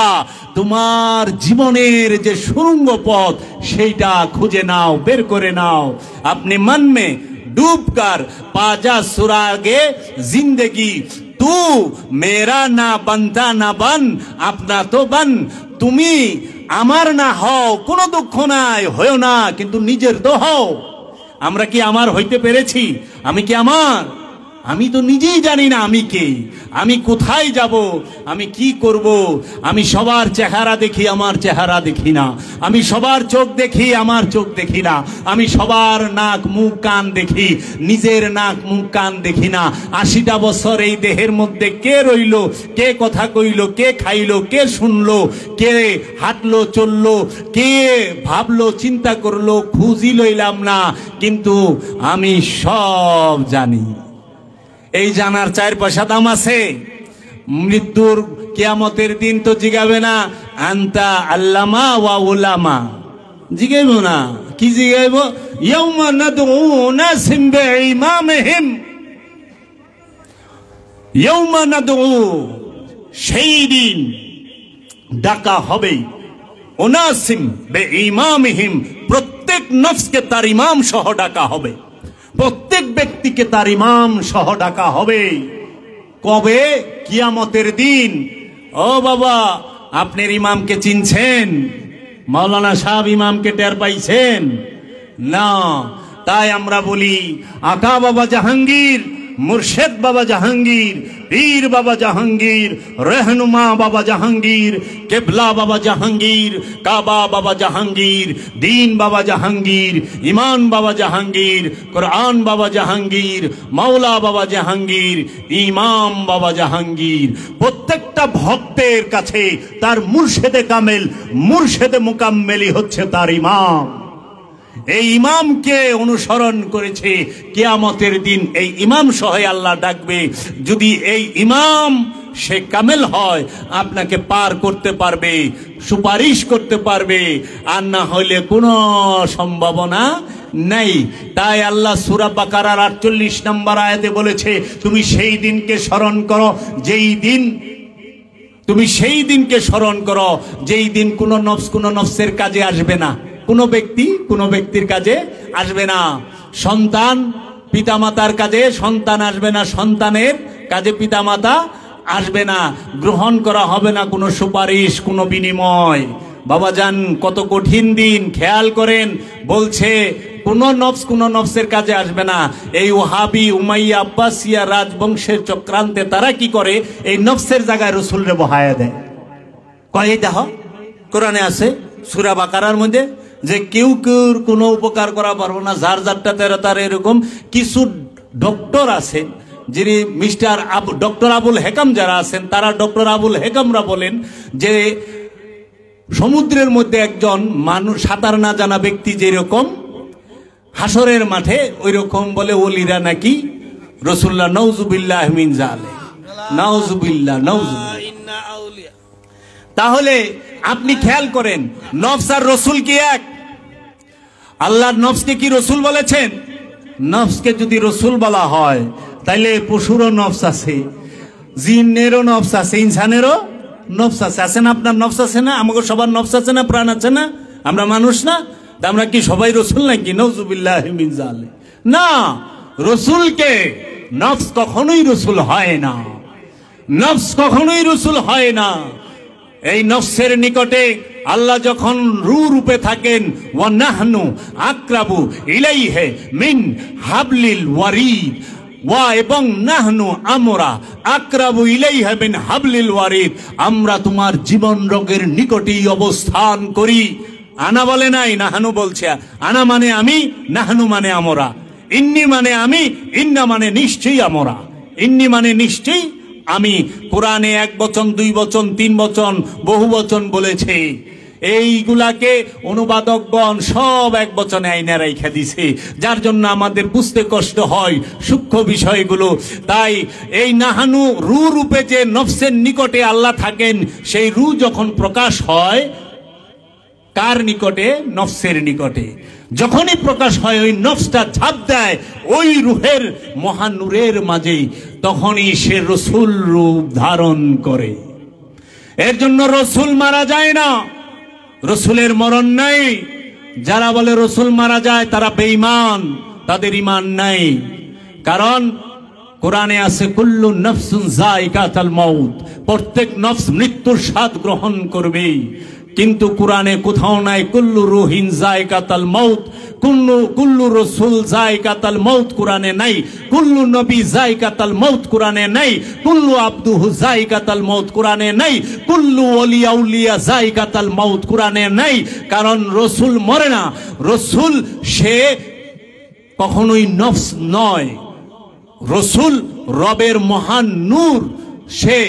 তোমার জীবনের যে সুড়ঙ্গ পথ সেইটা খুঁজে নাও, বের করে নাও। अपने मन में डूब कर पाजा सुरागे जिंदगी, तू मेरा ना बनता ना बन अपना तो बन, তুমি আমার না হও কোনো দুঃখ নাই, হয়ো না, কিন্তু নিজের তো হও। আমরা কি আমার হইতে পেরেছি? আমি কি আমার? আমি তো নিজেই জানি না আমি কে, আমি কোথায় যাব, আমি কি করব। আমি সবার চেহারা দেখি, আমার চেহারা দেখি না। আমি সবার চোখ দেখি, আমার চোখ দেখি না। আমি সবার নাক মুখ কান দেখি, নিজের নাক মুখ কান দেখি না। 80টা বছর এই দেহের মধ্যে কে রইল, কে কথা কইল, কে খাইলো, কে শুনলো, কে হাঁটলো চললো, কে ভাবলো চিন্তা করলো, খুঁজি লইলাম না, কিন্তু আমি সব জানি। এই জানার 4 পয়সা দাম আছে? মৃত্যুর কিয়ামতের দিন তো জিগাবে না আনতা আল্লামা ওয়া উলামা, জিগাইব না। কি জিগাইব? ইয়াউমা নাদউ নাসিম বিইমামিহিম, ইয়াউমা নাদউ, সেই দিন ডাকা হবে উনাসিম বিইমামিহিম, প্রত্যেক নফসকে তার ইমাম সহ ডাকা হবে, প্রত্যেক ব্যক্তিকে তার ইমাম সহ ডাকা হবে। কবে? কিয়ামতের দিন। ও বাবা, আপনার ইমামকে চিনছেন? মাওলানা সাহেব ইমামকে টের পাইছেন না? তাই আমরা বলি আকা বাবা জাহাঙ্গীর, মুর্শেদ বাবা জাহাঙ্গীর, পীর বাবা জাহাঙ্গীর, रहनुमा বাবা জাহাঙ্গীর, কেবলা বাবা জাহাঙ্গীর, কাবা বাবা জাহাঙ্গীর, দীন বাবা জাহাঙ্গীর, ইমান বাবা জাহাঙ্গীর, কোরআন বাবা জাহাঙ্গীর, মাওলা বাবা জাহাঙ্গীর, ইমাম বাবা জাহাঙ্গীর। প্রত্যেকটা ভক্তের কাছে তার মুর্শেদে কামেল, মুর্শেদে মুকাম্মেলি হচ্ছে তার ইমাম। এই ইমামকে অনুসরণ করেছে কিয়ামতের দিন এই ইমাম সহ আল্লাহ ডাকবে। যদি এই ইমাম সে কামেল হয় আপনাকে পার করতে পারবে, সুপারিশ করতে পারবে, আর না হইলে কোনো সম্ভাবনা নাই। তাই আল্লাহ সূরা বাকারার 48 নম্বর আয়াতে বলেছে তুমি সেই দিনকে স্মরণ করো যেই দিন, তুমি সেই দিনকে স্মরণ করো যেই দিন কোনো নফস কোনো নফসের কাজে আসবে না, কোনো ব্যক্তি কোনো ব্যক্তির কাজে আসবে না, সন্তান পিতামাতার কাজে সন্তান আসবে না, সন্তানের কাজে পিতামাতা আসবে না, গ্রহণ করা হবে না কোনো সুপারিশ, কোনো বিনিময়। বাবাজান কত কঠিন দিন, খেয়াল করেন। বলছে কোনো নফস কোনো নফসের কাজে আসবে না। এই ওহাবি উমাইয়া আব্বাসিয়া রাজবংশের চক্রান্তে তারা কি করে, এই নফসের জায়গায় রসুলরে বহায়া দেয়। কয় দেখো কোরআনে আছে সূরা বাকারার মধ্যে যে কেউ কেউ কোনো উপকার করা পারবো না, যার যারটা তেরো তার। এরকম কিছু ডক্টর আছেন যিনি ডক্টর আবুল হেকাম যারা আছেন তারা ডক্টর আবুল হেকামরা বলেন যে সমুদ্রের মধ্যে একজন মানুষ সাঁতার না জানা ব্যক্তি যেরকম হাসরের মাঠে ওই রকম বলে ওলিরা নাকি রাসূলুল্লাহ নাউজুবিল্লাহ মিন জালে, নাউজুবিল্লাহ নাউজুবিল্লাহ। তাহলে আপনি খেয়াল করেন নফস আর রসুল কি এক? আল্লাহর নফসকে কি রসুল বলেছেন? নফসকে যদি রসুল বলা হয় তাইলে পশুরও নফস আছে, জিনেরও নফস আছে, ইনসানেরও নফস আছে। আছে না? আপনার নফস আছে না? আমাকে সবার নফস আছে না? প্রাণ আছে না? আমরা মানুষ না? তা আমরা কি সবাই রসুল নাকি? নাউজুবিল্লাহ মিন যালিক। না, রসুলকে নফস কখনোই রসুল হয় না, নফস কখনোই রসুল হয় না। এই নফসের নিকটে আল্লাহ যখন রূপে থাকেন ওয়া নাহনু আকরাবু ইলাইহি মিন হাবলিল ওয়ারিদ, ওয়া এবং নাহনু আমরা আকরাবু ইলাইহি মিন হাবলিল ওয়ারিদ, আমরা তোমার জীবন রোগের নিকটেই অবস্থান করি। আনা বলে নাই, নাহানু বলছে। আনা মানে আমি, নাহানু মানে আমরা। ইন্নি মানে আমি, ইন্না মানে নিশ্চয়ই আমরা, ইন্নি মানে নিশ্চয়ই আমি। কোরআনে এক বচন, দুই বচন, তিন বচন, বহু বচন বলেছে। এইগুলাকে অনুবাদকগণ সব এক বচনে আইনা রাইখা দিছে, যার জন্য আমাদের বুঝতে কষ্ট হয় সূক্ষ্ম বিষয়গুলো। তাই এই নাহানু রু রূপে যে নফসের নিকটে আল্লাহ থাকেন, সেই রু যখন প্রকাশ হয় কার নিকটে? নফসের নিকটে। যখনই প্রকাশ হয় ওই নফসটা ঝাঁপ দেয় ওই রুহের মহানূরের মাঝে, তখনই সে রসুল রূপ ধারণ করে। এর জন্য রসুল মারা যায় না, রসুলের মরণ নাই। যারা বলে রসুল মারা যায় তারা বেঈমান, তাদের ঈমান নাই। কারণ কোরআনে আছে কুল্লু নফসুন যায়িকাতুল মাউত, প্রত্যেক নফস মৃত্যুর স্বাদ গ্রহণ করবে। কিন্তু কোরআনে কোথাও নাই কুল্লু রুহিন যায়িকাতুল মাউত, কুল্লু রসুল যায়িকাতুল মাউত কোরআনে নাই, কুল্লু নবী যায়িকাতুল মাউত কোরআনে নাই, কুল্লু আব্দুহু যায়িকাতুল মাউত কোরআনে নাই, কুল্লু ওলিয়া উলিয়া যায়িকাতুল মাউত কোরআনে নাই। কারণ রসুল মরে না, রসুল সে কখনোই নফস নয়, রসুল রবের মহান নূর, সে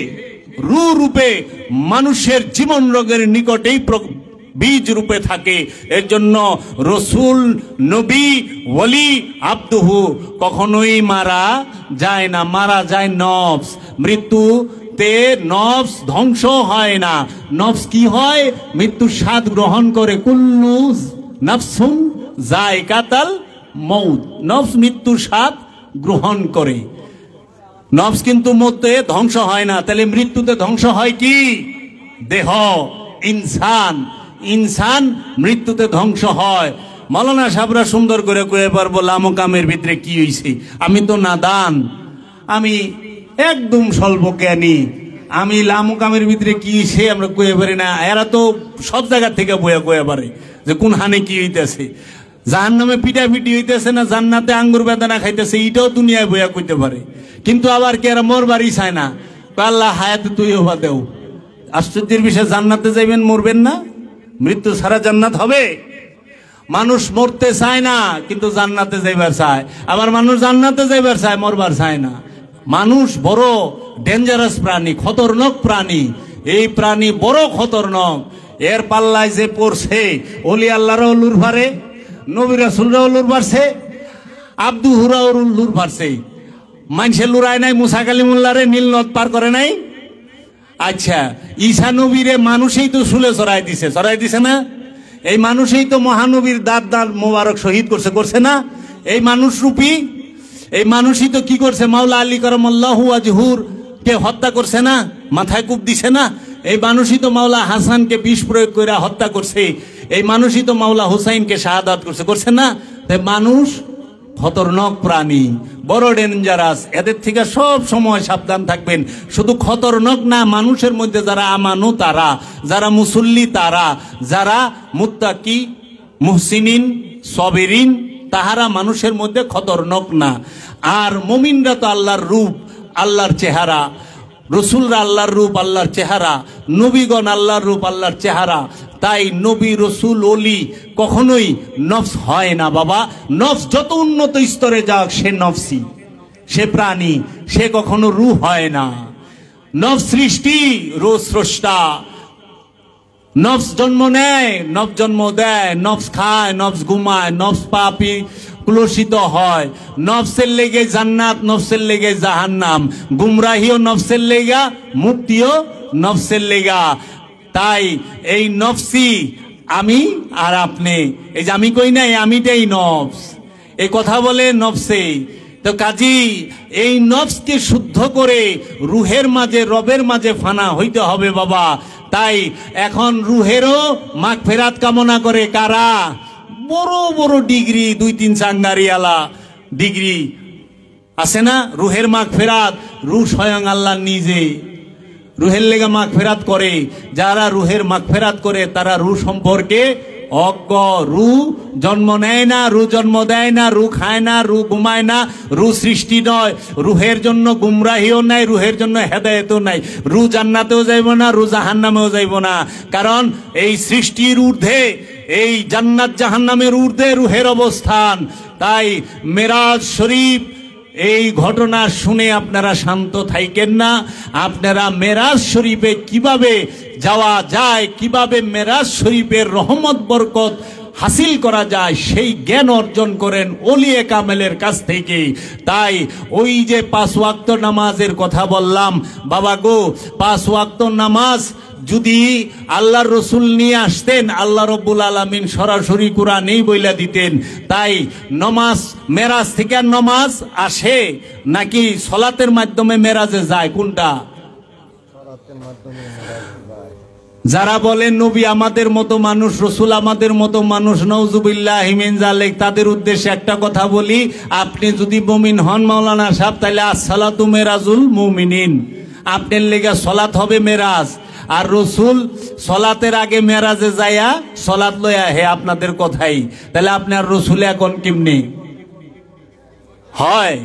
রু রূপে মানুষের জীবন রোগের নিকটেই বীজ রূপে থাকে। এর জন্য রসুল, নবী, ওলি, আব্দুহু কখনোই মারা যায় না। মারা যায় নফস, মৃত্যুতে নফস ধ্বংস হয় না। নফস কি হয়? মৃত্যুর স্বাদ গ্রহণ করে। কুল্লু নফসুন যায়িকাতুল মউত, নফস মৃত্যুর স্বাদ গ্রহণ করে। নফস কিন্তু মধ্যে ধ্বংস হয় না। তাহলে মৃত্যুতে ধ্বংস হয় কি? দেহ, ইনসান। ইনসান মৃত্যুতে ধ্বংস হয়। মাওলানা সাহেবরা সুন্দর করে কয়ে পারবো লামকামের ভিতরে কি হইছে। আমি তো নাদান, আমি একদম স্বল্প জ্ঞানী, আমি লামকামের ভিতরে কি হইছে আমরা কয়ে পারি না। এরা তো সব জায়গা থেকে বইয়া কয়ে পারে যে কোন হানে কি হইতেছে। জাহান্নামে পিটাপিটি হইতেছে না জান্নাতে আঙ্গুর বেদানা খাইতেছে, এটাও দুনিয়ায় বইয়া কইতে পারে। কিন্তু আবার কে এরা মরবারই চায় না। আল্লাহ হায়াতে তুই হবা দেও। আশ্চর্যের বিষয়, জান্নাতে যাইবেন, মরবেন না? মৃত্যু ছাড়া জান্নাত হবে? মানুষ মরতে চায় না কিন্তু জান্নাতে যাইবার চায়, আবার মানুষ জান্নাতে যাইবার চায়, মরবার চায় না। মানুষ বড় ডেঞ্জারাস প্রাণী, খতরনাক প্রাণী। এই প্রাণী বড় খতরনাক। এর পাল্লায় যে পড়ছে, ওলি আল্লাহরাও লুর ভারে, নবী রাসূলরাও লুর ভারছে, আব্দু হুরাও লুর ভারছে। মানুষে লুরায় নাই মুসা কালিমুল্লাহরে নীল নদ পার করে নাই। আচ্ছা, ঈসা নবীরে মানুষই তো শুলে চড়াই দিছে না? এই মানুষই তো মহানবীর দাঁত মোবারক শহীদ করছে না? এই মানুষ রূপী এই মানুষই তো কি করছে? মাওলা আলী কারামাল্লাহু ওয়াজহুর কে হত্যা করছে না? মাথায় কূপ দিছে না? এই মানুষই তো মাওলা হাসানকে বিষ প্রয়োগ করে হত্যা করছে। এই মানুষই তো মাওলা হুসাইনকে শাহাদাত করছে না? তাই মানুষ খতরনাক প্রাণী, বড় ডেঞ্জারাস। এদের থেকে সব সময় সাবধান থাকবেন। শুধু খতরনাক না, মানুষের মধ্যে যারা আমানু তারা, যারা মুসল্লি তারা, যারা মুত্তাকি, মুহসিনিন, সবিরিন, তাহারা মানুষের মধ্যে খতরনাক না। আর মুমিনরা তো আল্লাহর রূপ, আল্লাহর চেহারা। রসুলরা আল্লাহর রূপ, আল্লাহর চেহারা। নবীগণ আল্লাহর রূপ, আল্লাহর চেহারা। তাই নবী, রসুল, ওলি কখনোই নফস হয় না বাবা। নফস যত উন্নত স্তরে যাক, সে নফসি, সে প্রাণী, সে কখনো রূহ হয় না। নফস সৃষ্টি, রূহ স্রষ্টা। নফস জন্ম নেয়, নফস জন্ম দেয়, নফস খায়, নফস ঘুমায়, নফস পাপী কুলসিত হয়। নফসের লেগে জান্নাত, নফসের লেগে জাহান্নাম। গুমরাহিও নফসের লেগা, মুক্তিও নফসের লেগা। তাই এই নফসি আমি আর আপনি, এই যে আমি কই নাই, আমিটাই নফস, এই কথা বলে নফসে। তো কাজী এই নফসকে শুদ্ধ করে রুহের মাঝে, রবের মাঝে ফানা হইতে হবে বাবা। তাই এখন রুহেরও মাগফিরাত কামনা করে কারা? বড় বড় ডিগ্রি, 2-3 চাঙ্গারিয়ালা ডিগ্রি আছে না? রুহের মাগফিরাত, রুহ স্বয়ং আল্লাহ নিজে রুহের লেগা মাগফিরাত করে। যারা রুহের মাগফিরাত করে তারা রুহ সম্পর্কে অজ্ঞ। রুহ জন্ম নেয় না, রুহ জন্ম দেয় না, রুহ খায় না, রুহ ঘুমায় না, রুহ সৃষ্টি নয়। রুহের জন্য গুমরাহিও নাই, রুহের জন্য হেদায়েতও নাই। রুহ জান্নাতেও যাইব না, রুহ জাহান্নামেও যাইব না। কারণ এই সৃষ্টির ঊর্ধ্বে এই জান্নাত জাহান্নামের ঊর্ধ্বে রুহের অবস্থান। তাই মেরাজ শরীফ এই ঘটনা শুনে আপনারা শান্ত থাকেন না, আপনারা মেরাজ শরীফে কিভাবে যাওয়া যায়, কিভাবে মেরাজ শরীফের রহমত বরকত হাসিল করা যায় সেই জ্ঞান অর্জন করেন ওলিয়ে কামেলের কাছ থেকে। তাই ওই যে 5 ওয়াক্ত নামাজের কথা বললাম, বাবা গো 5 ওয়াক্ত নামাজ যদি আল্লাহর রসুল নিয়ে আসতেন, আল্লাহ রব্বুল আলামিন সরাসরি কোরআনেই বইলা দিতেন। তাই নমাজ মেরাজ থেকে নমাজ আসে নাকি সলাতের মাধ্যমে মেরাজে যায়? কোনটা? যারা বলেন নবী আমাদের মতো মানুষ, রসুল আমাদের মতো মানুষ, নাউজুবিল্লাহি মিন যালিক, তাদের উদ্দেশ্যে একটা কথা বলি, আপনি যদি মুমিন হন মাওলানা সাহেব, তাহলে আসসালাতু মেরাজুল মুমিনিন, আপনার লেগে সলাত হবে মেরাজ। আর রসুল সলাতের আগে মেরাজে যায়া সলাত লয়া হে আপনাদের কথাই, তাহলে আপনার রসুল এখন কেমনি হয়?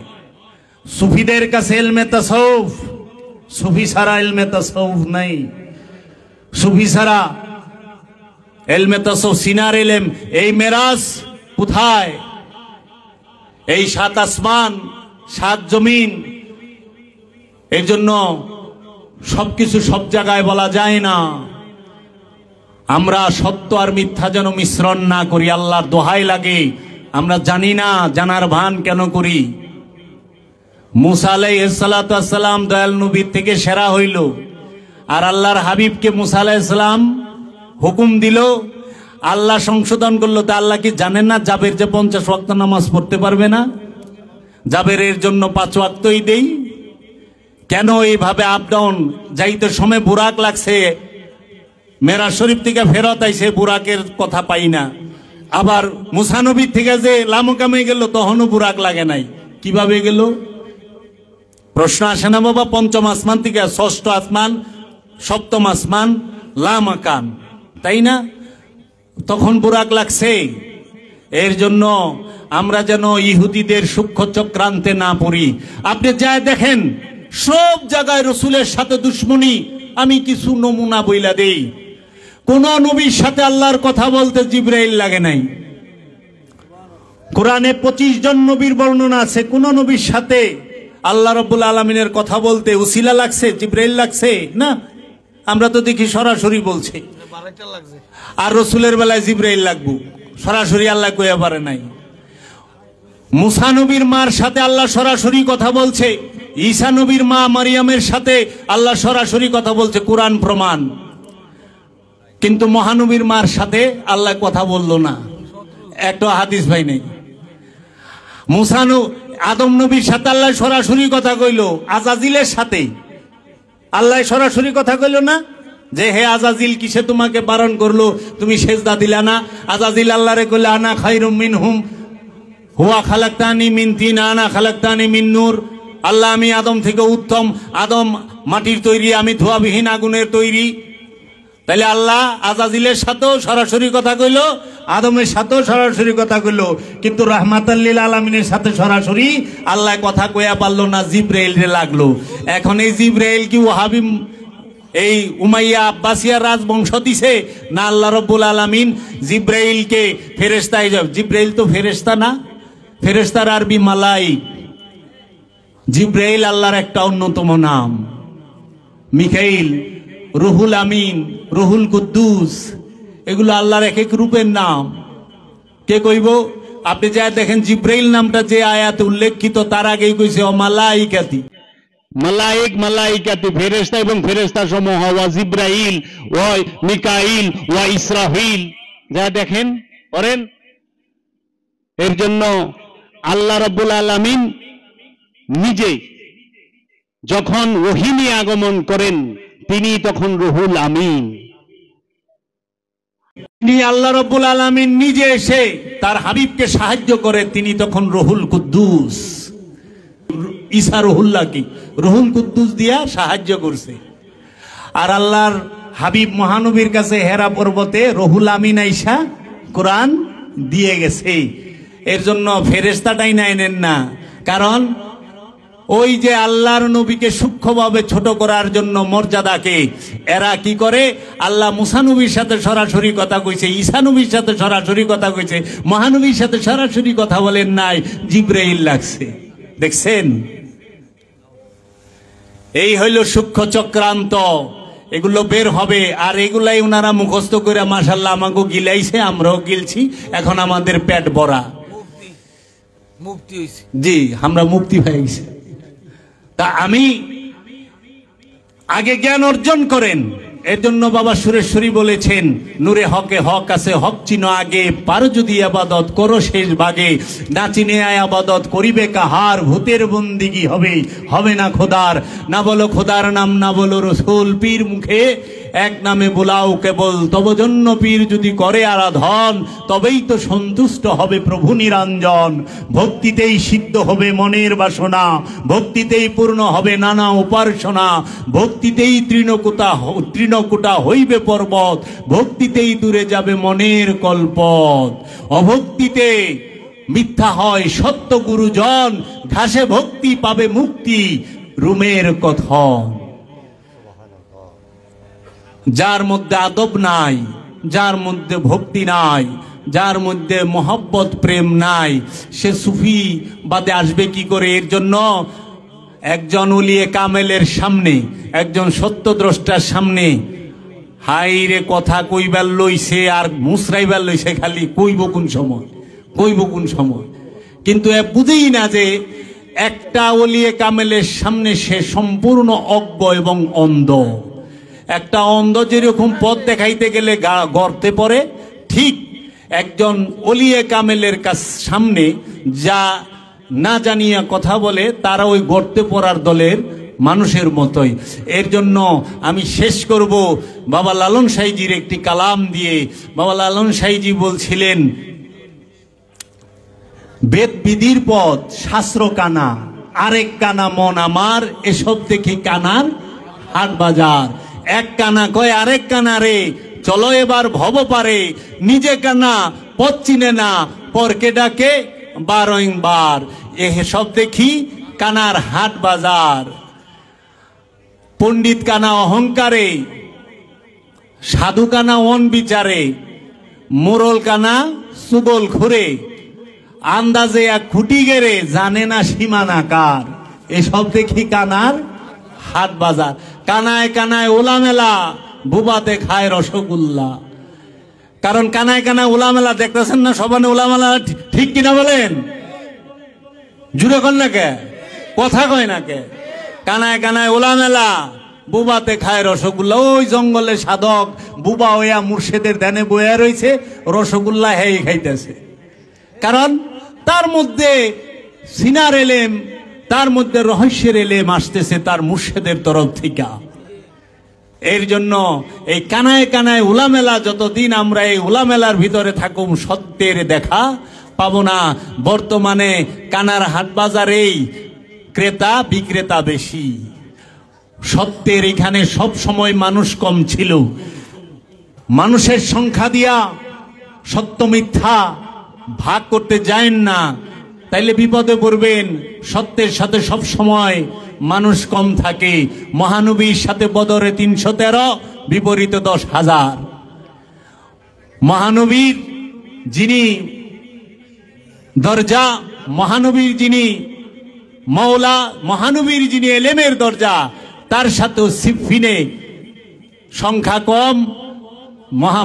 সুফিদের কাছে ইলমে তাসাউফ, সুফি ছাড়া ইলমে তাসাউফ নাই। সুফি ছাড়া ইলমে তাসাউফ সিনার ইলম। এই মেরাজ কোথায়? এই 7 আসমান 7 জমিন। এর জন্য সবকিছু সব জায়গায় বলা যায় না। আমরা সত্য আর মিথ্যা যেন মিশ্রণ না করি, আল্লাহর দোহাই লাগে। আমরা জানি না, জানার ভান কেন করি? মুসা আলাইহিস সালাতু ওয়াস সালাম দয়াল নবীর থেকে সেরা হইল, আর আল্লাহর হাবিবকে মুসা আলাইহিস সালাম হুকুম দিল, আল্লাহ সংশোধন করলো। তা আল্লাহ কি জানেন না জাবের যে 50 ওয়াক্ত নামাজ পড়তে পারবে না? জাবেরের জন্য 5 ওয়াক্তই দেই। কেন এইভাবে আপ ডাউন? যাইতে সময় বুরাক লাগছে, মেরাজ শরীফ থেকে ফেরত আইছে, বুরাকের কথা পাই না। আবার মুসা নবীর থেকে যে লামকামে গেল তখনও বুরাক লাগে নাই, কিভাবে গেল? প্রশ্ন আসে না বাবা? 5ম আসমান থেকে 6ষ্ঠ আসমান, 7ম আসমান লামাকান, তাই না? তখন বুরাক লাগছে। এর জন্য আমরা যেন ইহুদিদের সূক্ষ্ম চক্রান্তে না পড়ি। আপনি যায় দেখেন সব জায়গায় রসুলের সাথে দুশ্মনী। আমি কিছু নমুনা বইলা দেই। কোন নবীর সাথে আল্লাহর কথা বলতে জিবরাইল লাগে নাই। কোরআনে 25 জন নবীর বর্ণনা আছে, কোন নবীর সাথে আল্লাহ রাব্বুল আলামিনের কথা বলতে উসিলা লাগছে, জিবরাইল লাগছে না। আমরা তো দেখি সরাসরি বলছে। আর রসুলের বেলায় জিবরাইল লাগবো, সরাসরি আল্লাহ কইয়া পারে নাই। মুসা নবীর মার সাথে আল্লাহ সরাসরি কথা বলছে, ঈসা নবীর মা মারিয়ামের সাথে আল্লাহ সরাসরি কথা বলছে, কোরআন প্রমাণ। কিন্তু মহানবীর মার সাথে আল্লাহ কথা বললো না, একটা হাদিস ভাই নেই। আদম নবীর সাথে আল্লাহ সরাসরি কথা কইল, আজাজিলের সাথে আল্লাহ সরাসরি কথা কইল না যে হে আজাজিল কিসে তোমাকে বারণ করলো, তুমি সেজদা দিলা না? আজাজিল আল্লাহরে কইল আনা খায়রুম মিনহুম হুয়া খালাকতানি মিন তিন আনা খালাকতানি মিন নূর। আল্লাহ আমি আদম থেকে উত্তম, আদম মাটির তৈরি, আমি ধোঁয়াবিহীন আগুনের তৈরি। তাহলে আল্লাহ আজাজিলের সাথেও সরাসরি কথা কইল, আদমের সাথেও সরাসরি কথা কইল, কিন্তু রাহমাতাল লিল আলামিনের সাথে সরাসরি আল্লাহ কথা কইয়া পারলো না, জিবরাইল রে লাগলো। এখন এই জিবরাইল কি ওয়াহাবি এই উমাইয়া আব্বাসিয়া রাজবংশ দিছে না আল্লাহ রাব্বুল আলামিন জিবরাইলকে ফেরেশতা? জিবরাইল তো ফেরেশতা না, ফেরেশতার আরবি মালাইক। জিবরাইল আল্লাহর একটা অন্যতম নাম। মিকাইল, রুহুল আমিন, রুহুল কুদ্দুস, এগুলো আল্লাহর এক এক রূপের নাম। কে কইব? আপনি যা দেখেন জিবরাইল নামটা যে আয়াতে উল্লেখিত তার আগেই কইছে ও মালাইকাতি। মালাইক মালাইকাতি ফেরেশতা এবং ফেরেশতা সমূহ, ওয়া জিবরাইল ওয়া মিকাইল ওয়া ইসরাফিল, যা দেখেন করেন। এর জন্য আল্লাহ রাব্বুল আলামিন নিজে যখন ওহী নিয়ে আগমন করেন তিনি তখন রুহুল আমিন। তিনি আল্লাহ রাব্বুল আলামিন নিজে এসে তার হাবিবকে সাহায্য করে, তিনি তখন রুহুল কুদ্দুস। ঈসা রুহুল্লাহ কি রুহুল কুদ্দুস দিয়া সাহায্য করছে। আর আল্লাহর হাবিব মহানবীর কাছে হেরা পর্বতে রুহুল আমিন আইসা কোরআন দিয়ে গেছে। এর জন্য ফেরেশতাটাই নেন না, কারণ ওই যে আল্লাহর নবীকে সূক্ষ্মভাবে ছোট করার জন্য মর্যাদাকে এরা কি করে, আল্লাহ মুসা নবীর সাথে সরাসরি কথা কইছে, ঈসা নবীর সাথে সরাসরি কথা কইছে, মহানবীর সাথে সরাসরি কথা বলেন নাই, জিবরাইল লাগছে। দেখছেন, এই হইল সূক্ষ্ম চক্রান্ত, এগুলো বের হবে। আর এগুলাই ওনারা মুখস্থ করে মাশাআল্লাহ আমাকে গিলাইছে, আমরাও গিলছি, এখন আমাদের পেট ভরা। জি, আমরা মুক্তি হয়ে গেছি। তা আমি আগে জ্ঞান অর্জন করেন, এর জন্য বাবা সুরেশ্বরী বলেছেন, নূরে হকে হক আছে, হক চিনো আগে, পারো যদি আবাদত করো শেষ ভাগে, না চিনে আবাদত করিবে কাহার, ভূতের বন্দিগি হবে, হবে না খোদার। না বলো খোদার নাম, না বলো রসুল, পীর মুখে এক নামে বোলাও কেবল, তব জন্য পীর যদি করে আরাধন, তবেই তো সন্তুষ্ট হবে প্রভু নিরঞ্জন। ভক্তিতেই সিদ্ধ হবে মনের বাসনা, ভক্তিতেই পূর্ণ হবে নানা উপাসনা, ভক্তিতেই তৃণকূটা হইবে পর্বত, ভক্তিতেই দূরে যাবে মনের কল্পত। অভক্তিতে মিথ্যা হয় সত্য গুরুজন, ঘাসে ভক্তি পাবে মুক্তি রুমের কথন। যার মধ্যে আদব নাই, যার মধ্যে ভক্তি নাই, যার মধ্যে মহব্বত প্রেম নাই, সে সুফি বাদে আসবে কি করে? এর জন্য একজন ওলিয়ে কামেলের সামনে, একজন সত্যদ্রষ্টার সামনে হাইরে কথা কইবার লইছে আর মুসরাইবার লইছে, খালি কইব কোন সময়, কইব কোন সময়। কিন্তু এ বুঝেই না যে একটা ওলিয়ে কামেলের সামনে সে সম্পূর্ণ অজ্ঞ এবং অন্ধ। একটা অন্ধ যেরকম পথ দেখাইতে গেলে গর্তে পড়ে, ঠিক একজন ওলিয়ে কামেলের সামনে যা না জানিয়া কথা বলে, তারা ওই গর্তে পড়ার দলের মানুষের মতোই। এর জন্য আমি শেষ করব বাবা লালন সাইজির একটি কালাম দিয়ে। বাবা লালন সাইজি বলছিলেন, বেদ বিধির পথ শাস্ত্র কানা, আরেক কানা মন আমার, এসব দেখি কানার হাট বাজার। এক কানা কয় আরেক কানা রে, চলো এবার ভব পারে, নিজে কানা পথ চিনে না, পরকে ডাকে বারংবার, এসব দেখি কানার হাট বাজার। পণ্ডিত কানা অহংকারে, সাধু কানা অন বিচারে, মোরল কানা সুগল খুরে, আন্দাজে এক খুঁটি গেরে, জানে না সীমানা কার, এসব দেখি কানার হাট বাজার। কানায় কানায় ওলামেলা, বুবাতে খায় রসগোল্লা। কারণ কানায় কানায় ওলামেলা দেখতেছেন না, সবানে ওলামেলা, ঠিক কিনা বলেন? জুড়ে কন না কে, কথা কয় না কে? কানায় কানায় ওলামেলা, বুবাতে খায় রসগোল্লা। ওই জঙ্গলে সাধক বুবা হইয়া মুর্শিদের ধ্যানে বইয়া রয়েছে, রসগোল্লা হেই খাইতেছে। কারণ তার মধ্যে সিনার এলেম, তার মধ্যে রহস্যের এলেম আসতেছে তার মুর্শিদের তরফ থেকে। এর জন্য এই কানায় কানায় উলামেলা, যতদিন আমরা এই উলামেলার ভিতরে থাকুম, সত্যের দেখা পাবো না। বর্তমানে কানার হাট বাজারেই ক্রেতা বিক্রেতা বেশি, সত্যের এখানে সব সময় মানুষ কম ছিল। মানুষের সংখ্যা দিয়া সত্য মিথ্যা ভাগ করতে যায়েন না, তাইলে বিপদে পড়বেন। সত্যের সাথে সব সময় মানুষ কম থাকে। মহানবীর সাথে বদরে 313, বিপরীতে 10,000। মহানবীর যিনি দরজা, মহানবীর যিনি মওলা, মহানবীর যিনি এলেমের দরজা, তার সাথেও সিফিনে সংখ্যা কম,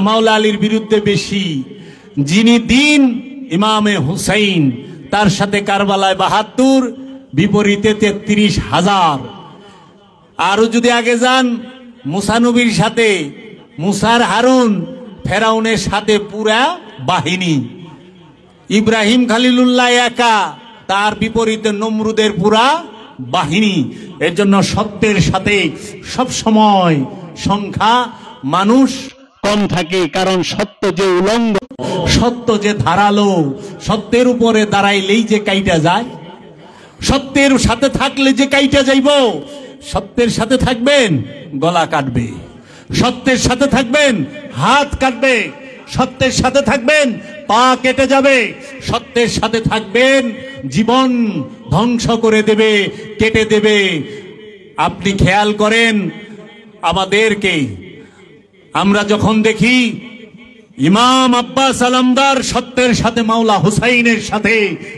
মাওলা আলীর বিরুদ্ধে বেশি। যিনি দিন ইমামে হুসাইন, তার সাথে কারবালায় 72, বিপরীতে 33,000। আরো যদি আগে যান, মুসা নবীর সাথে মুসার হারুন, ফেরাউনের সাথে পুরা বাহিনী। ইব্রাহিম খালিলুল্লাহ একা, তার বিপরীতে নমরুদের পুরা বাহিনী। এর জন্য সত্যের সাথে সব সময় সংখ্যা মানুষ কম থাকে, কারণ সত্য যে উলঙ্গ, সত্য যে ধারালো, সত্যের উপরে দাঁড়াইলেই যে কাইটা যায়, সত্যের সাথে থাকলে যে কাইটা যাইব। সত্যের সাথে থাকবেন, গলা কাটবে। সত্যের সাথে থাকবেন, হাত কাটবে। সত্যের সাথে থাকবেন, পা কেটে যাবে। সত্যের সাথে থাকবেন, জীবন ধ্বংস করে দেবে, কেটে দেবে। আপনি খেয়াল করেন আমাদেরকে, আমরা যখন দেখি ইমাম আব্বাস আলমদার সত্যের সাথে মাওলা হুসাইনের সাথে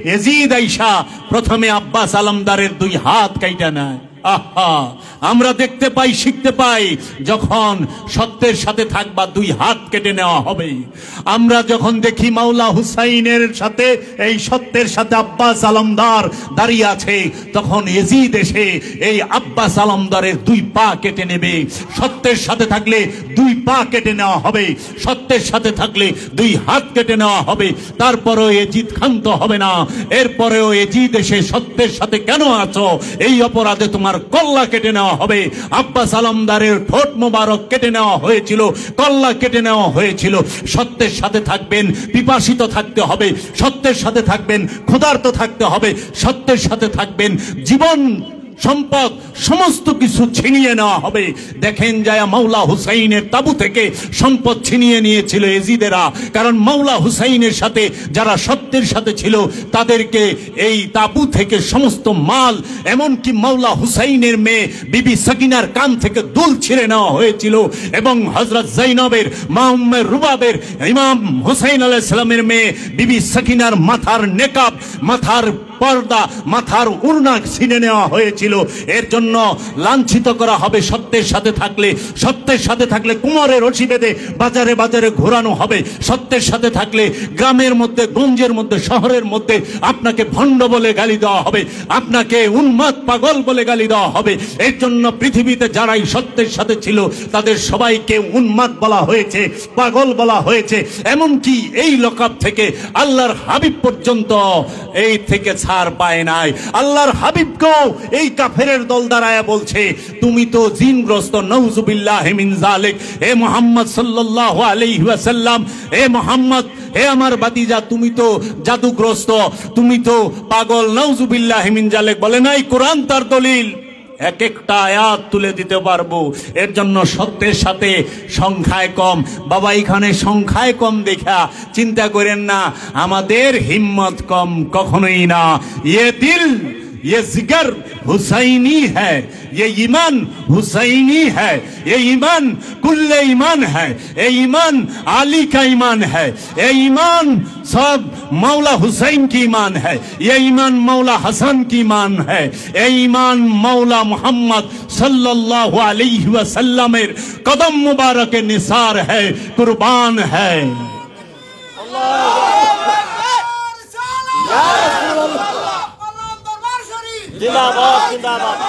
ইয়াজিদ আইসা প্রথমে আব্বাস আলমদারের 2 হাত কাইটা নেয়। আহা, আমরা দেখতে পাই, শিখতে পাই, যখন সত্যের সাথে থাকবা 2 হাত কেটে নেওয়া হবে। আমরা যখন দেখি মাওলা হুসাইনের সাথে, এই সত্যের সাথে আব্বাস আলমদার দাঁড়িয়ে আছে, তখন ইয়াজিদ এসে এই আব্বাস আলমদারের 2 পা কেটে নেবে। সত্যের সাথে থাকলে 2 পা কেটে নেওয়া হবে, সত্যের সাথে থাকলে 2 হাত কেটে নেওয়া হবে। তারপরেও ইয়াজিদ ক্ষান্ত হবে না। এরপরেও ইয়াজিদ এসে সত্যের সাথে কেন আছো, এই অপরাধে তোমার কল্লা কেটে নেওয়া হবে। আব্বাস আলমদারের ঠোঁট মোবারক কেটে নেওয়া হয়েছিল, কল্লা কেটে নেওয়া হয়েছিল। সত্যের সাথে থাকবেন, পিপাসিত থাকতে হবে। সত্যের সাথে থাকবেন, ক্ষুধার্ত থাকতে হবে। সত্যের সাথে থাকবেন, জীবন সম্পদ সমস্ত কিছু ছিনিয়ে নেওয়া হবে। দেখেন যায় মাওলা হুসাইনের তাবু থেকে সম্পদ ছিনিয়ে নিয়েছিল এজিদেরা, কারণ মাওলা হুসাইনের সাথে যারা সত্যের সাথে ছিল তাদেরকে এই তাবু থেকে সমস্ত মাল, এমনকি মাওলা হুসাইনের মেয়ে বিবি সাকিনার কান থেকে দুল ছিঁড়ে নেওয়া হয়েছিল, এবং হযরত জৈনবের, মা উম্মে রুবাবের, ইমাম হুসাইন আলাইহিস সালামের মেয়ে বিবি সাকিনার মাথার নেকাব, মাথার পর্দা, মাথার উড়না ছিনে নেওয়া হয়েছিল। এর জন্য লাঞ্ছিত করা হবে। সত্যের সাথে থাকলে, সত্যের সাথে থাকলে কোমরের রশি বেঁধে বাজারে বাজারে ঘোরানো হবে। সত্যের সাথে থাকলে গ্রামের মধ্যে, গঞ্জের মধ্যে, শহরের মধ্যে আপনাকে ভণ্ড বলে গালি দেওয়া হবে, আপনাকে উন্মাদ, পাগল বলে গালি দেওয়া হবে। এর জন্য পৃথিবীতে যারাই সত্যের সাথে ছিল তাদের সবাইকে উন্মাদ বলা হয়েছে, পাগল বলা হয়েছে। এমনকি এই লকাব থেকে আল্লাহর হাবিব পর্যন্ত এই থেকে ছাড় পায় নাই। আল্লাহর হাবিবকেও এই কাফেরের দল দাঁড়ায় বলছে, তুমি তো জিনগ্রস্ত, নাউজুবিল্লাহি মিন যালিক। হে মুহাম্মদ সাল্লাল্লাহু আলাইহি ওয়াসাল্লাম, হে মুহাম্মদ, হে আমার বাতিজা, তুমি তো জাদুগ্রস্ত, তুমি তো পাগল, নাউজুবিল্লাহি মিন যালিক। বলে নাই কোরআন তার দলিল, এক একটা আয়াত তুলে দিতে পারবো। এর জন্য সত্যের সাথে সংখ্যায় কম। বাবা, এখানে সংখ্যায় কম দেখা চিন্তা করেন না আমাদের হিম্মত কম, কখনোই না। ये दिल, ये जिगर हुसैनी है, ये ईमान हुसैनी है, ये ईमान कुल्ले ईमान है, ये ईमान आली का ईमान है, ये ईमान सब मौला हुसैन की ईमान है, ये ईमान मौला हसन की ईमान है, ये ईमान मौला मोहम्मद सल्लल्लाहु अलैहि वसल्लम कदम मुबारक निसार है, कुर्बान है। जिंदाबाद जिंदाबाद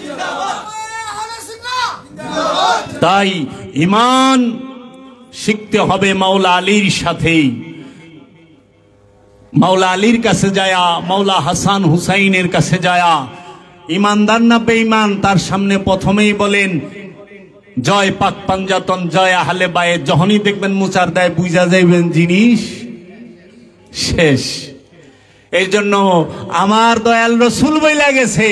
जिंदाबाद তাই ঈমান শিখতে হবে মাওলা আলীর সাথে। মাওলা আলীর কাছে যায়া, মাওলা হাসান হুসাইনের কাছে যায়া, ইমানদার না বেঈমান তার সামনে প্রথমেই বলেন জয় পাক পাঞ্জাতন, জয় আহলে বায়ে। যখনই দেখবেন মুচার দেয় বুঝা যাইবেন জিনিস শেষ। এই জন্য আমার দয়াল রসুল বইলা গেছে,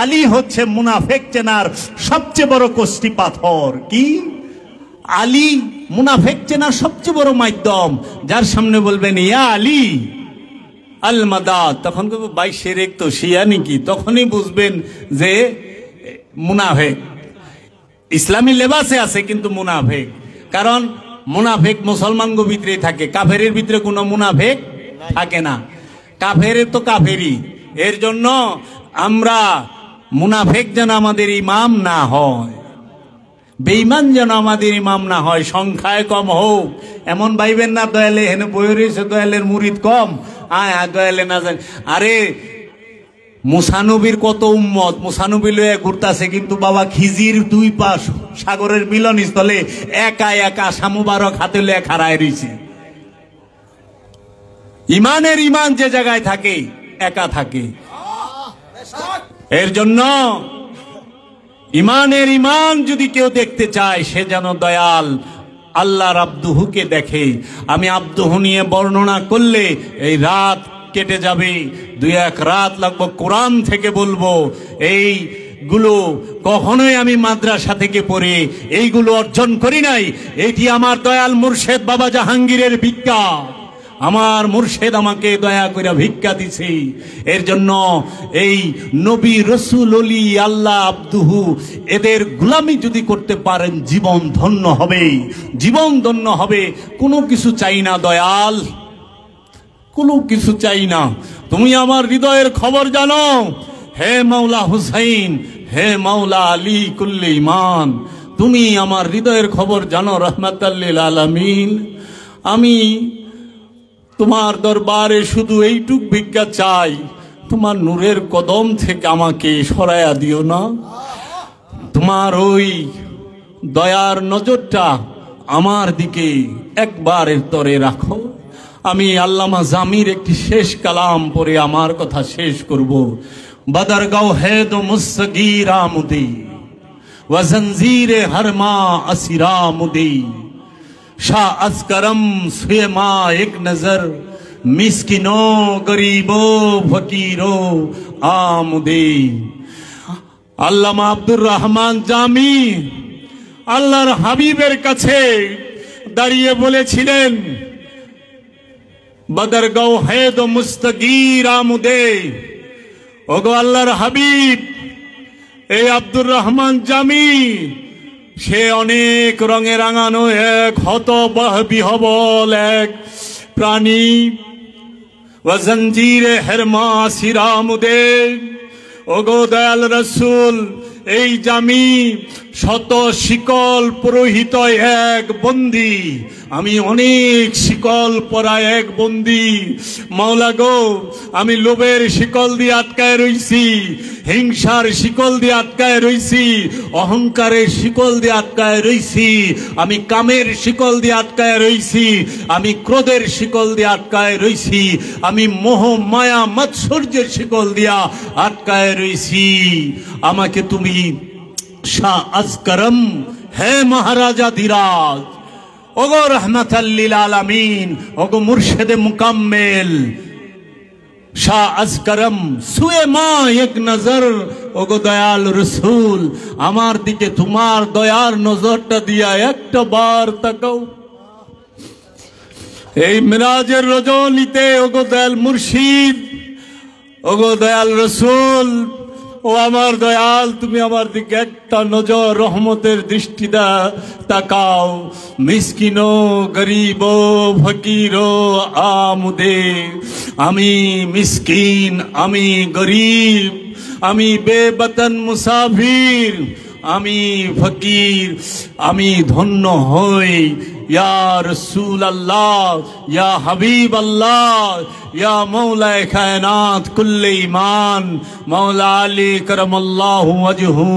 আলী হচ্ছে মুনাফেক চেনার সবচেয়ে বড় কষ্টি পাথর। কি? আলী মুনাফেক চেনার সবচেয়ে বড় মাধ্যম। যার সামনে বলবেন ইয়া আলী আল মাদাদ, তখন ভাই শিরক তো শিয়া নাকি, তখনই বুঝবেন যে মুনাফেক। ইসলামী লেবাসে আছে কিন্তু মুনাফেক, কারণ মুনাফেক মুসলমানগো ভিতরে থাকে, কাফেরের ভিতরে কোনো মুনাফেক থাকে না। কাফেরের তো কাফেরই। এর জন্য আমরা মুনাফেক যেন আমাদের ইমাম না হয়, বেঈমান যেন আমাদের ইমাম না হয়। সংখ্যায় কম হোক এমন ভাইবেন না দয়ালে হেনে বই রয়েছে, দয়ালের মুরিদ কম, দয়ালে না জানি। আরে মুসানবীর কত উম্মত, মুসানবী লয়ে ঘুরতাছে, কিন্তু বাবা খিজির 2 পাশ সাগরের মিলন স্থলে একা একা সামুবারক হাতে লয়ে খাড়ায় রয়েছে। ইমানের ইমান যে জায়গায় থাকে একা থাকে। এর জন্য ইমানের ইমান যদি কেউ দেখতে চায় সে যেন দয়াল আল্লাহর আব্দুহুকে দেখে। আমি আব্দুহু নিয়ে বর্ণনা করলে এই রাত কেটে যাবে, 2-1 রাত লাগবে। কোরআন থেকে বলবো, এইগুলো কখনোই আমি মাদ্রাসা থেকে পড়ে এইগুলো অর্জন করি নাই। এটি আমার দয়াল মুর্শেদ বাবা জাহাঙ্গীরের ভিক্ষা। আমার মুর্শেদ আমাকে দয়া করে ভিক্ষা দিছে। এর জন্য এই নবী রসুল অলি আল্লাহ আব্দুহু এদের গোলামি যদি করতে পারেন জীবন ধন্য হবে, জীবন ধন্য হবে। কোনো কিছু চাই না দয়াল, কোনো কিছু চাই না। তুমি আমার হৃদয়ের খবর জানো, হে মাওলা হুসাইন, হে মাওলা আলী কুল্লে ইমান, তুমি আমার হৃদয়ের খবর জানো রহমাতাল লিল আলামিন। আমি তোমার দরবারে শুধু এইটুক ভিক্ষা চাই, তোমার নূরের কদম থেকে আমাকে সরাইয়া দিও না। তোমার ওই দয়ার নজরটা আমার দিকে একবারের তরে রাখো। আমি আল্লামা জামির একটি শেষ কালাম পড়ে আমার কথা শেষ করব। বদরগাঁও হে দো মুসগীরা মুদি ওয়া জঞ্জিরে হরমা আসিরা মুদি শাহ আসকরম সুয়েমা এক নজর মিসকিনো গরিবো ফকিরো আমুদি। আল্লামা আব্দুর রহমান জামি আল্লাহর হাবিবের কাছে দাঁড়িয়ে বলেছিলেন, বদরগাঁও হে দো মুস্তাগীর আমুদে, ওগো আল্লাহর হাবিব, এই আব্দুর রহমান জামি সে অনেক রঙে রাঙানো এক হতবিহবল এক প্রাণী। ওয়াজঞ্জিরে হেরমা সিরামুদে, ওগো দয়াল রসুল, এই জামি শত শিকল পুরোহিত এক বন্দী, আমি অনেক শিকল পরা এক বন্দী। মাওলা গো, আমি লোভের শিকল দিয়ে আটকায় রইছি, হিংসার শিকল দিয়ে আটকায় রইছি, অহংকারের শিকল দিয়ে আটকায় রইছি, আমি কামের শিকল দিয়ে আটকায় রইছি, আমি ক্রোধের শিকল দিয়ে আটকায় রইছি, আমি মোহ মায়া মাৎসর্যের শিকল দিয়া আটকায় রইছি। আমাকে তুমি শাহ আসকরম, হে মহারাজা ধীরাজ, ওগো রহমাতাল লিল আলামিন, ওগো মুর্শেদে মুকাম্মেল শাহ আসকরম সুয়েমা এক নজর, ওগো দয়াল রসুল, আমার দিকে তোমার দয়ার নজরটা দিয়া একটা বার তাকাও। এই মিরাজের রজনীতে ওগো দয়াল মুর্শিদ, ওগো দয়াল রসুল, ও আমার দয়াল, তুমি আমার দিকে একটা নজর রহমতের দৃষ্টিটা তাকাও। মিসকিনো গরিবো ফকিরো আমুদে, আমি মিসকিন, আমি গরিব, আমি বেবতন মুসাফির, আমি ফকির, আমি ধন্য হই। ইয়া রসুল আল্লাহ, ইয়া হাবিব আল্লাহ, ইয়া মৌলা কায়নাত কুল্লে ইমান, মৌলা আলী করমাল্লাহু ওয়াজহু,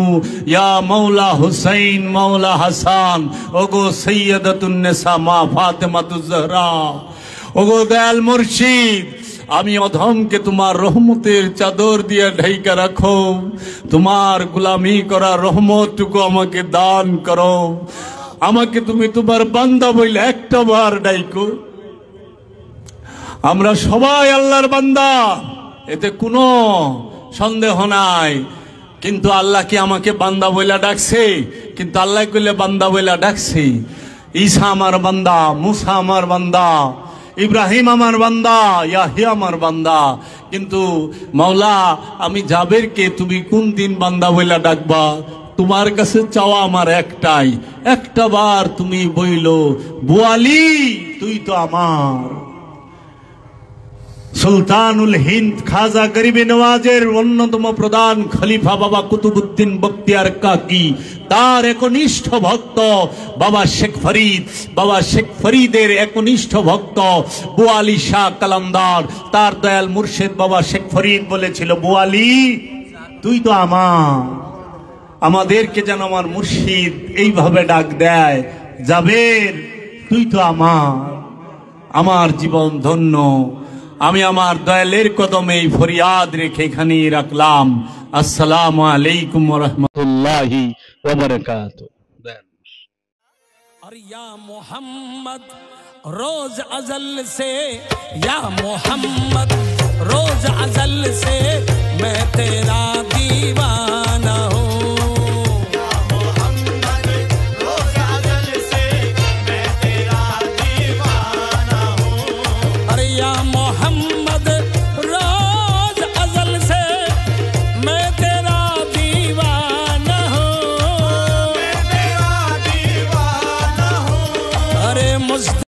ইয়া মৌলা হুসাইন, মৌলা হাসান, ওগো সৈয়দাতুন নিসা মা ফাতেমাতুজ জহরা, ওগো দয়াল মুর্শিদ, আমি অধমকে তোমার রহমতের চাদর দিয়ে ঢাইকা রাখো, তোমার গোলামি করা রহমতটুকু আমাকে দান করো। আমাকে তুমি তোমার বান্দা বইলে একটা বার ডাইকো। আমরা সবাই আল্লাহর বান্দা, এতে কোনো সন্দেহ নাই, কিন্তু আল্লাহ কি আমাকে বান্দা বইলা ডাকছে? কিন্তু আল্লাহ কইলে বান্দা বইলা ডাকছে। ঈসা আমার বান্দা, মুসা আমার বান্দা, ইব্রাহিম আমার বান্দা, ইয়াহিয়া আমার বান্দা। কিন্তু মাওলা, আমি জাবেরকে তুমি কোন দিন বান্দা বইলা ডাকবা? তোমার কাছে চাওয়া আমার একটাই, একটা বার তুমি বইলো, বুয়ালি তুই তো আমার। সুলতানুল হিন্দ খাজা গরিবে নওয়াজের অন্যতম প্রধান খলিফা বাবা কুতুবউদ্দিন বখতিয়ার কাকি, তার একনিষ্ঠ ভক্ত বাবা শেখ ফরিদ, বাবা শেখ ফরিদের একনিষ্ঠ ভক্ত বুয়ালি শাহ কালান্দার, তার দয়াল মুর্শিদ বাবা শেখ ফরিদ বলেছিল, বুয়ালি তুই তো আমার। আমাদেরকে যেন আমার মুর্শিদ এইভাবে ডাক দেয়, জাবের তুই তো আমার। আমার জীবন ধন্য। আমি আমার দয়ালের কদমে ফরিয়াদ রেখে এখানেই রাখলাম। আসসালামু আলাইকুম ওয়া রাহমাতুল্লাহি ওয়া বারাকাতুহু। और या मोहम्मद रोज अजल से, या मोहम्मद रोज अजल से मैं तेरा दीवाना।